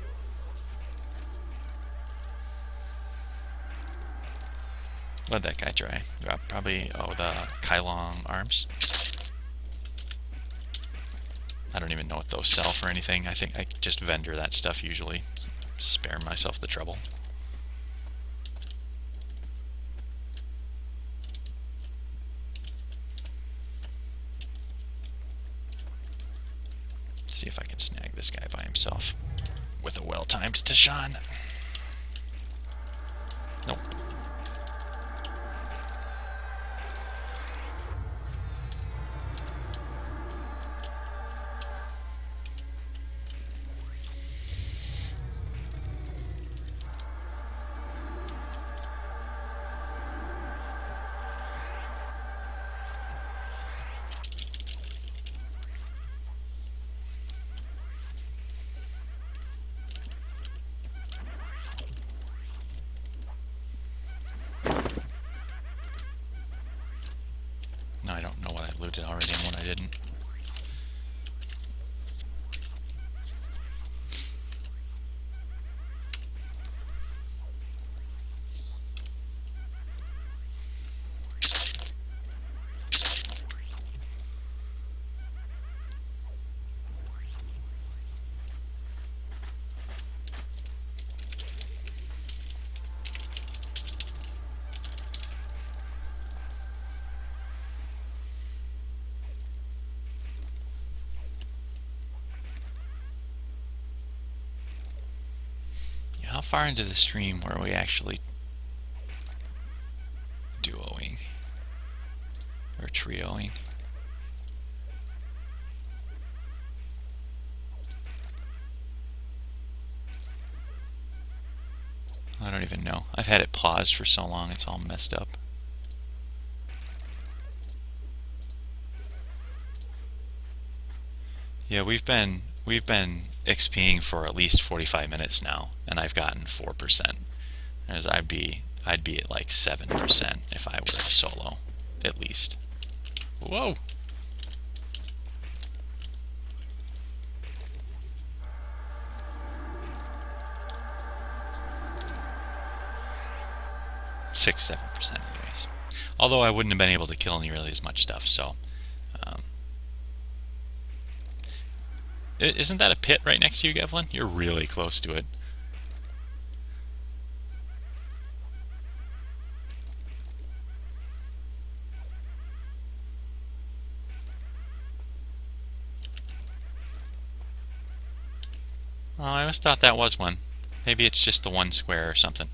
What'd that guy try? Probably, the Kylong arms. I don't even know what those sell for anything. I think I just vendor that stuff usually. Spare myself the trouble. See if I can snag this guy by himself with a well-timed Tashan. Nope. I don't know what I looted already and what I didn't. How far into the stream were we actually Or trioing. I don't even know. I've had it paused for so long, it's all messed up. Yeah, we've been XPing for at least 45 minutes now, and I've gotten 4%. As I'd be at like 7% if I were solo, at least. Whoa! Six, 7% anyways. Although I wouldn't have been able to kill nearly as much stuff, so. Isn't that a pit right next to you, Gevlin? You're really close to it. Oh, I always thought that was one. Maybe it's just the one square or something.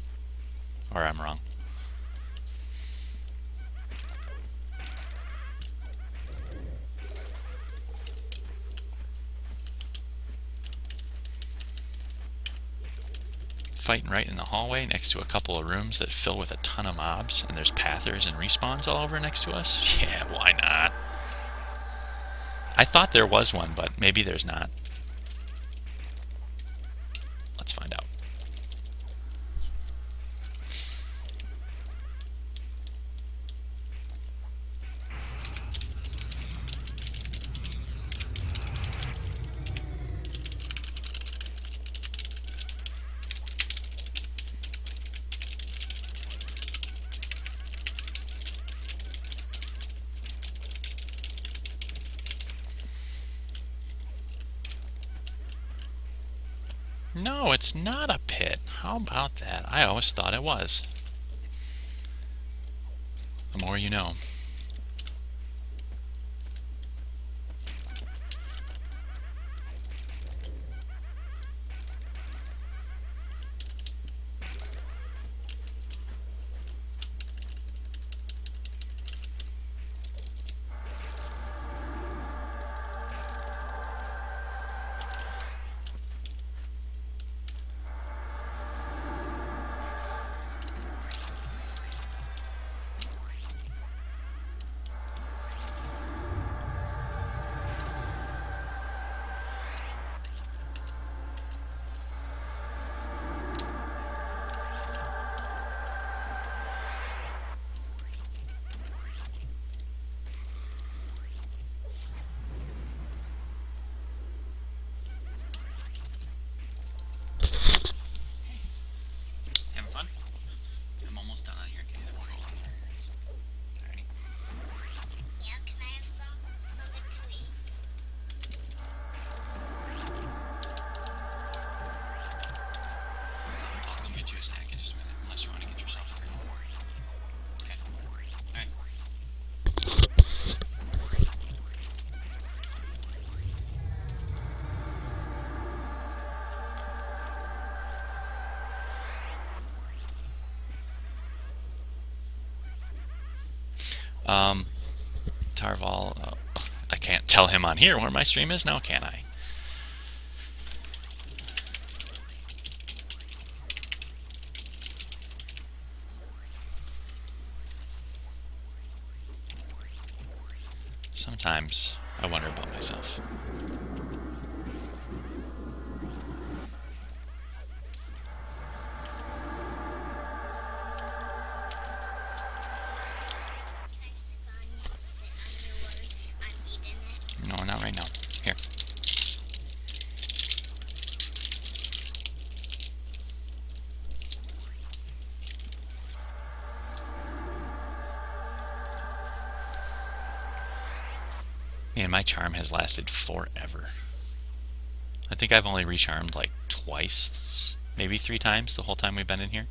Or I'm wrong. Fighting right in the hallway next to a couple of rooms that fill with a ton of mobs, and there's pathers and respawns all over next to us. Yeah, why not? I thought there was one, but maybe there's not. Let's find out. No, it's not a pit. How about that? I always thought it was. The more you know. Having fun? I'm almost done on here. Okay, then we'll roll on here. Alrighty. Yeah, can I have something to eat? I'll come get you a snack in just a minute, unless you want to get yourself a drink. Okay. Alright. Tarval, I can't tell him on here where my stream is now, can I? Sometimes I wonder about myself. Can I sit on yours? I'm eating it. No, not right now. Here. Man, my charm has lasted forever. I think I've only recharmed like twice, maybe 3 times the whole time we've been in here.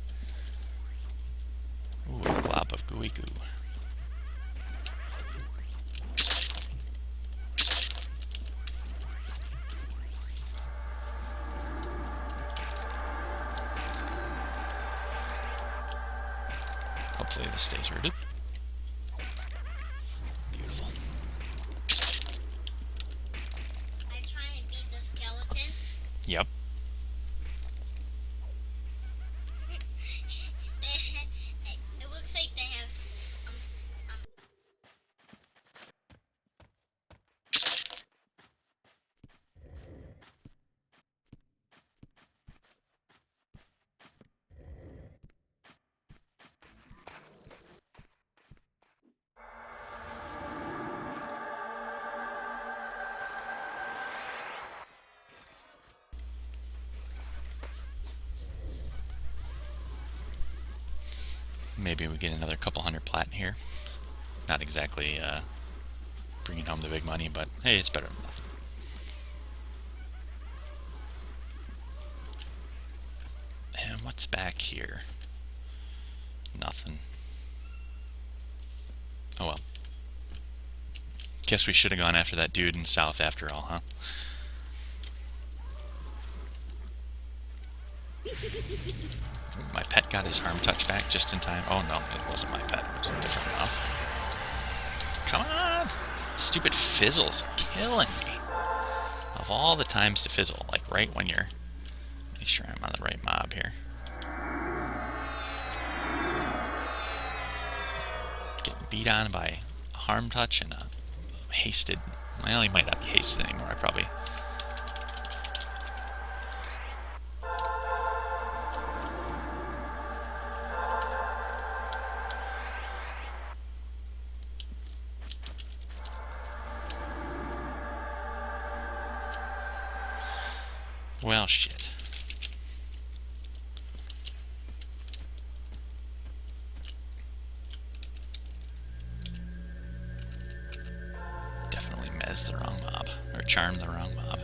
Ooh, a glob of gooey goo. Hopefully this stays rooted. Maybe we get another couple hundred plat here. Not exactly bringing home the big money, but hey, it's better than nothing. And what's back here? Nothing. Oh well. Guess we should have gone after that dude in the south after all, huh? My pet got his harm touch back just in time. Oh no, it wasn't my pet. It was a different mob. Come on! Stupid fizzles killing me. Of all the times to fizzle, like right when you're... Make sure I'm on the right mob here. Getting beat on by a harm touch and a hasted... Well, he might not be hasted anymore. I probably... Well, shit. Definitely mez the wrong mob. Or charm the wrong mob.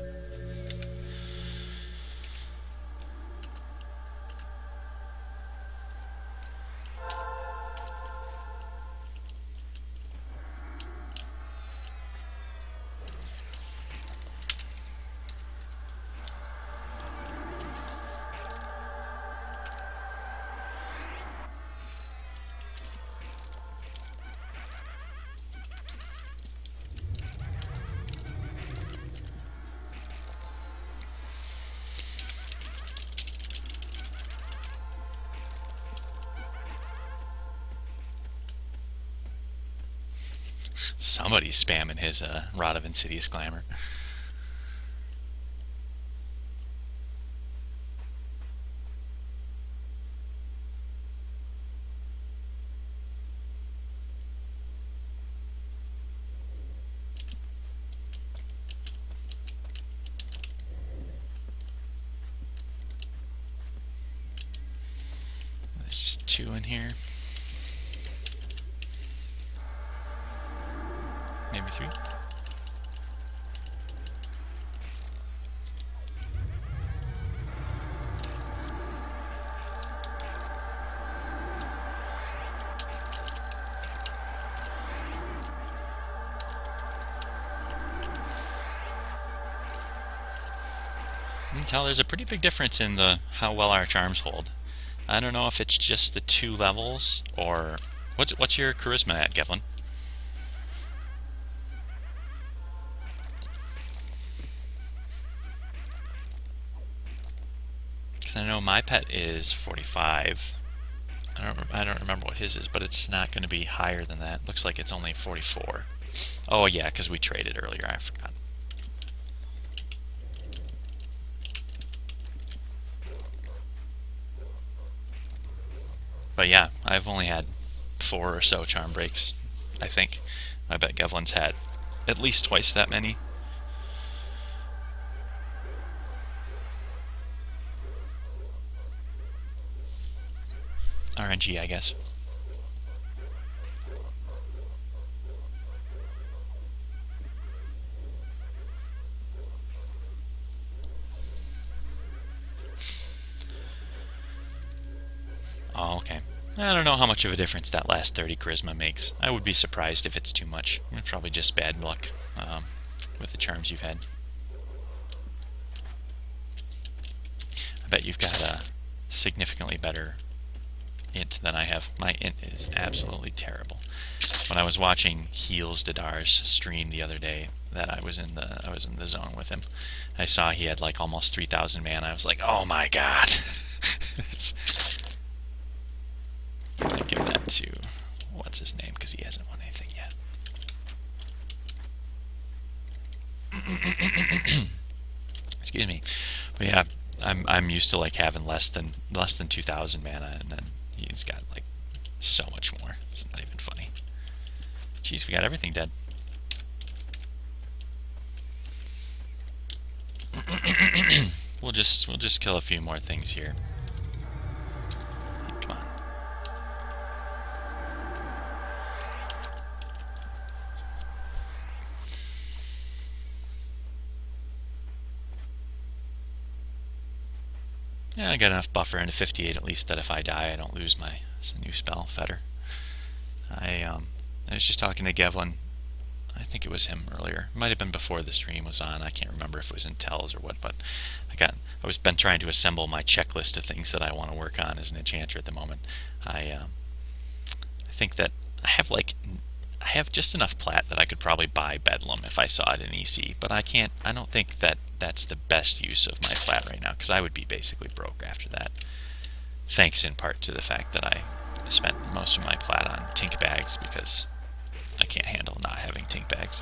Somebody's spamming his Rod of Insidious Glamour. There's 2 in here. Maybe 3. You can tell there's a pretty big difference in how well our charms hold. I don't know if it's just the 2 levels or what's your charisma at, Gevlin? I know my pet is 45. I don't remember what his is, but it's not going to be higher than that. Looks like it's only 44. Oh yeah, because we traded earlier. I forgot. But yeah, I've only had 4 or so charm breaks, I think. I bet Gevlin's had at least twice that many. RNG, I guess. Oh, okay. I don't know how much of a difference that last 30 charisma makes. I would be surprised if it's too much. It's probably just bad luck with the charms you've had. I bet you've got a significantly better int than I have. My int is absolutely terrible. When I was watching Heels Dadar's stream the other day, that I was in the zone with him, I saw he had like almost 3,000 mana. I was like, oh my god. I give that to what's his name because he hasn't won anything yet. Excuse me. But yeah, I'm used to like having less than 2,000 mana, and then he's got like so much more. It's not even funny. Jeez, we got everything dead. We'll just kill a few more things here. Come on. Yeah, I got enough buffer into 58 at least that if I die, I don't lose my new spell, Fetter. I was just talking to Gevlin. I think it was him earlier. It might have been before the stream was on. I can't remember if it was in Tells or what, but been trying to assemble my checklist of things that I want to work on as an enchanter at the moment. I think that I have just enough plat that I could probably buy Bedlam if I saw it in EC, but I don't think that that's the best use of my plat right now, because I would be basically broke after that. Thanks in part to the fact that I spent most of my plat on tink bags, because I can't handle not having tink bags.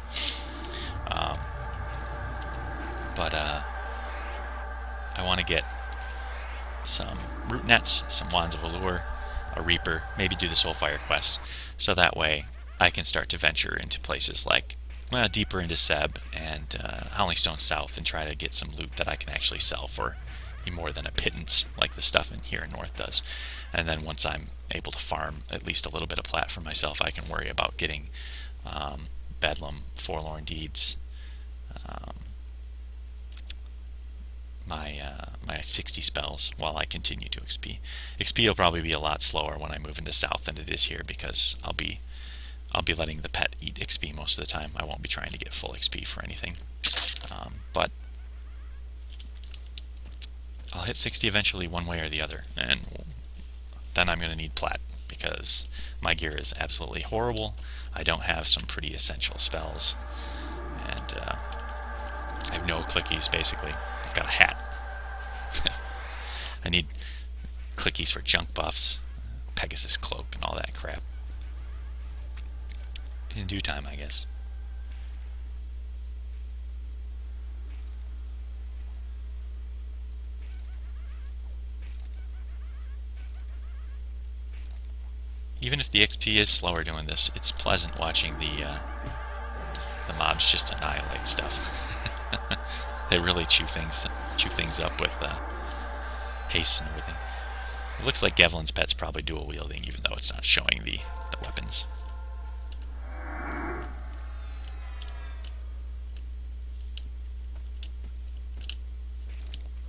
But I want to get some root nets, some wands of allure, a reaper, maybe do the soulfire quest, so that way I can start to venture into places like deeper into Seb and Howling Stone South and try to get some loot that I can actually sell for more than a pittance like the stuff in here in North does. And then once I'm able to farm at least a little bit of plat for myself, I can worry about getting Bedlam, Forlorn Deeds, my 60 spells while I continue to XP. XP will probably be a lot slower when I move into South than it is here, because I'll be letting the pet eat XP most of the time. I won't be trying to get full XP for anything. But I'll hit 60 eventually one way or the other, and then I'm going to need plat, because my gear is absolutely horrible. I don't have some pretty essential spells, and I have no clickies, basically. I've got a hat. I need clickies for junk buffs, Pegasus Cloak, and all that crap. In due time, I guess. Even if the XP is slower doing this, it's pleasant watching the mobs just annihilate stuff. They really chew things up with haste and everything. It looks like Gevlin's pet's probably dual wielding, even though it's not showing the weapons.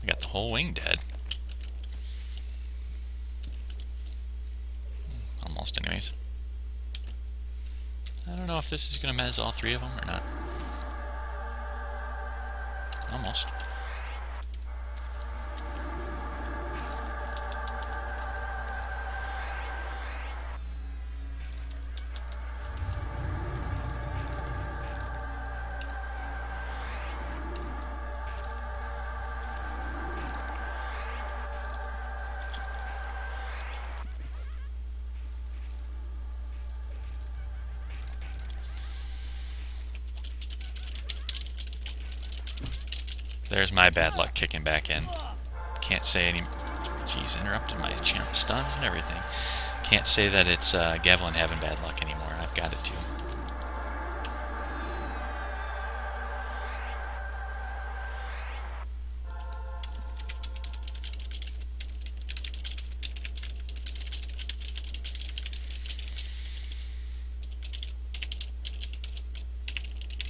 We got the whole wing dead. Almost, anyways. I don't know if this is going to mez all three of them or not. Almost. There's my bad luck kicking back in. Can't say any... Jeez, interrupted my stuns and everything. Can't say that it's Gevlin having bad luck anymore. I've got it too.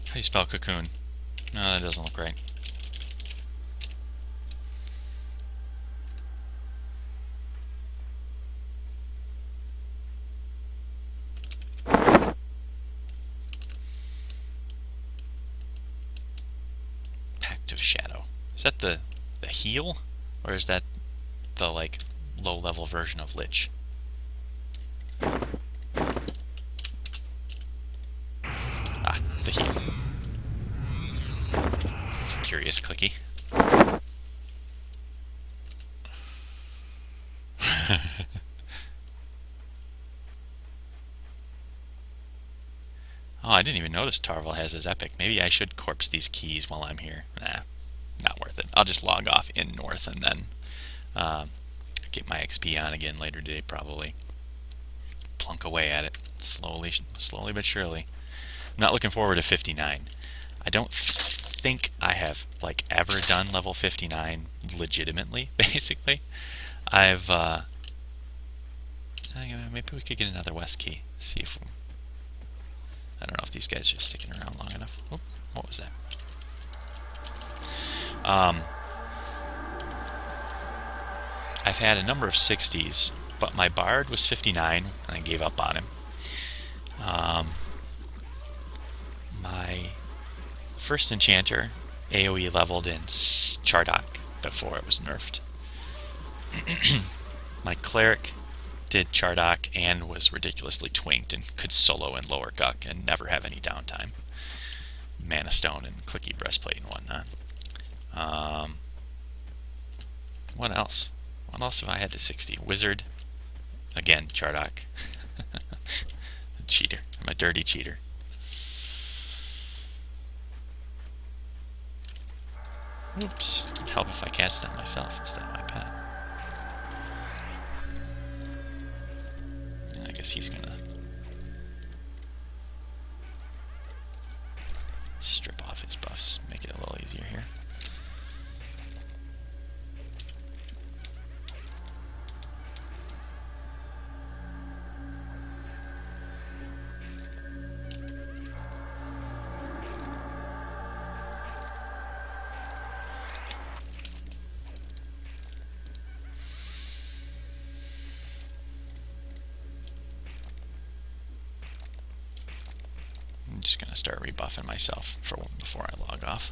How do you spell cocoon? No, that doesn't look right. Shadow. Is that the heal, or is that the like low level version of Lich? Ah, the heal. That's a curious clicky. Oh, I didn't even notice Tarvel has his epic. Maybe I should corpse these keys while I'm here. Nah, not worth it. I'll just log off in North and then get my XP on again later today, probably. Plunk away at it, slowly but surely. I'm not looking forward to 59. I don't think I have like ever done level 59 legitimately. Basically, I've maybe we could get another West key. See if I don't know if these guys are sticking around long enough. Oop, what was that? I've had a number of 60s, but my bard was 59, and I gave up on him. My first enchanter AoE leveled in Chardock before it was nerfed. My cleric did Chardock and was ridiculously twinked and could solo in lower Guck and never have any downtime. Mana Stone and clicky breastplate and whatnot. What else? What else have I had to 60? Wizard. Again, Chardock. Cheater. I'm a dirty cheater. Oops. It'd help if I cast it on myself instead of my pet. I guess he's gonna strip off his buffs, make it a little easier here. I'm just going to start rebuffing myself before I log off.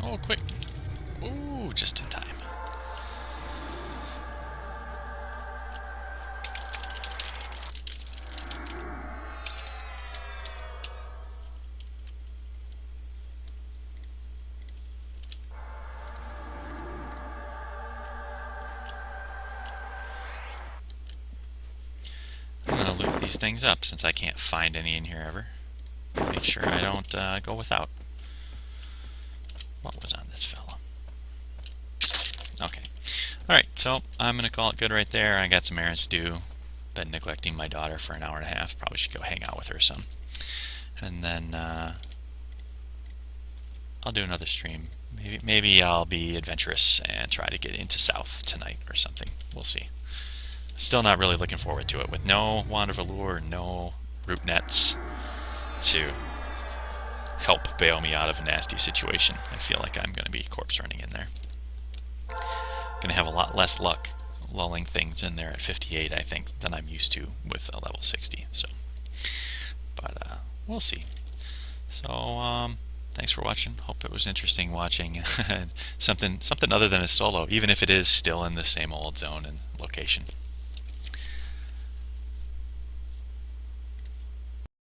Oh, quick. Ooh, just in time. I'm going to loot these things up since I can't find any in here ever. Make sure I don't go without. What was on this fellow? Okay. Alright, so I'm going to call it good right there. I got some errands to do. Been neglecting my daughter for an hour and a half. Probably should go hang out with her some. And then I'll do another stream. Maybe I'll be adventurous and try to get into South tonight or something. We'll see. Still not really looking forward to it. With no Wand of Allure, no root nets to help bail me out of a nasty situation. I feel like I'm going to be corpse running in there. Going to have a lot less luck lulling things in there at 58, I think, than I'm used to with a level 60. So, but we'll see. So, thanks for watching. Hope it was interesting watching something other than a solo, even if it is still in the same old zone and location.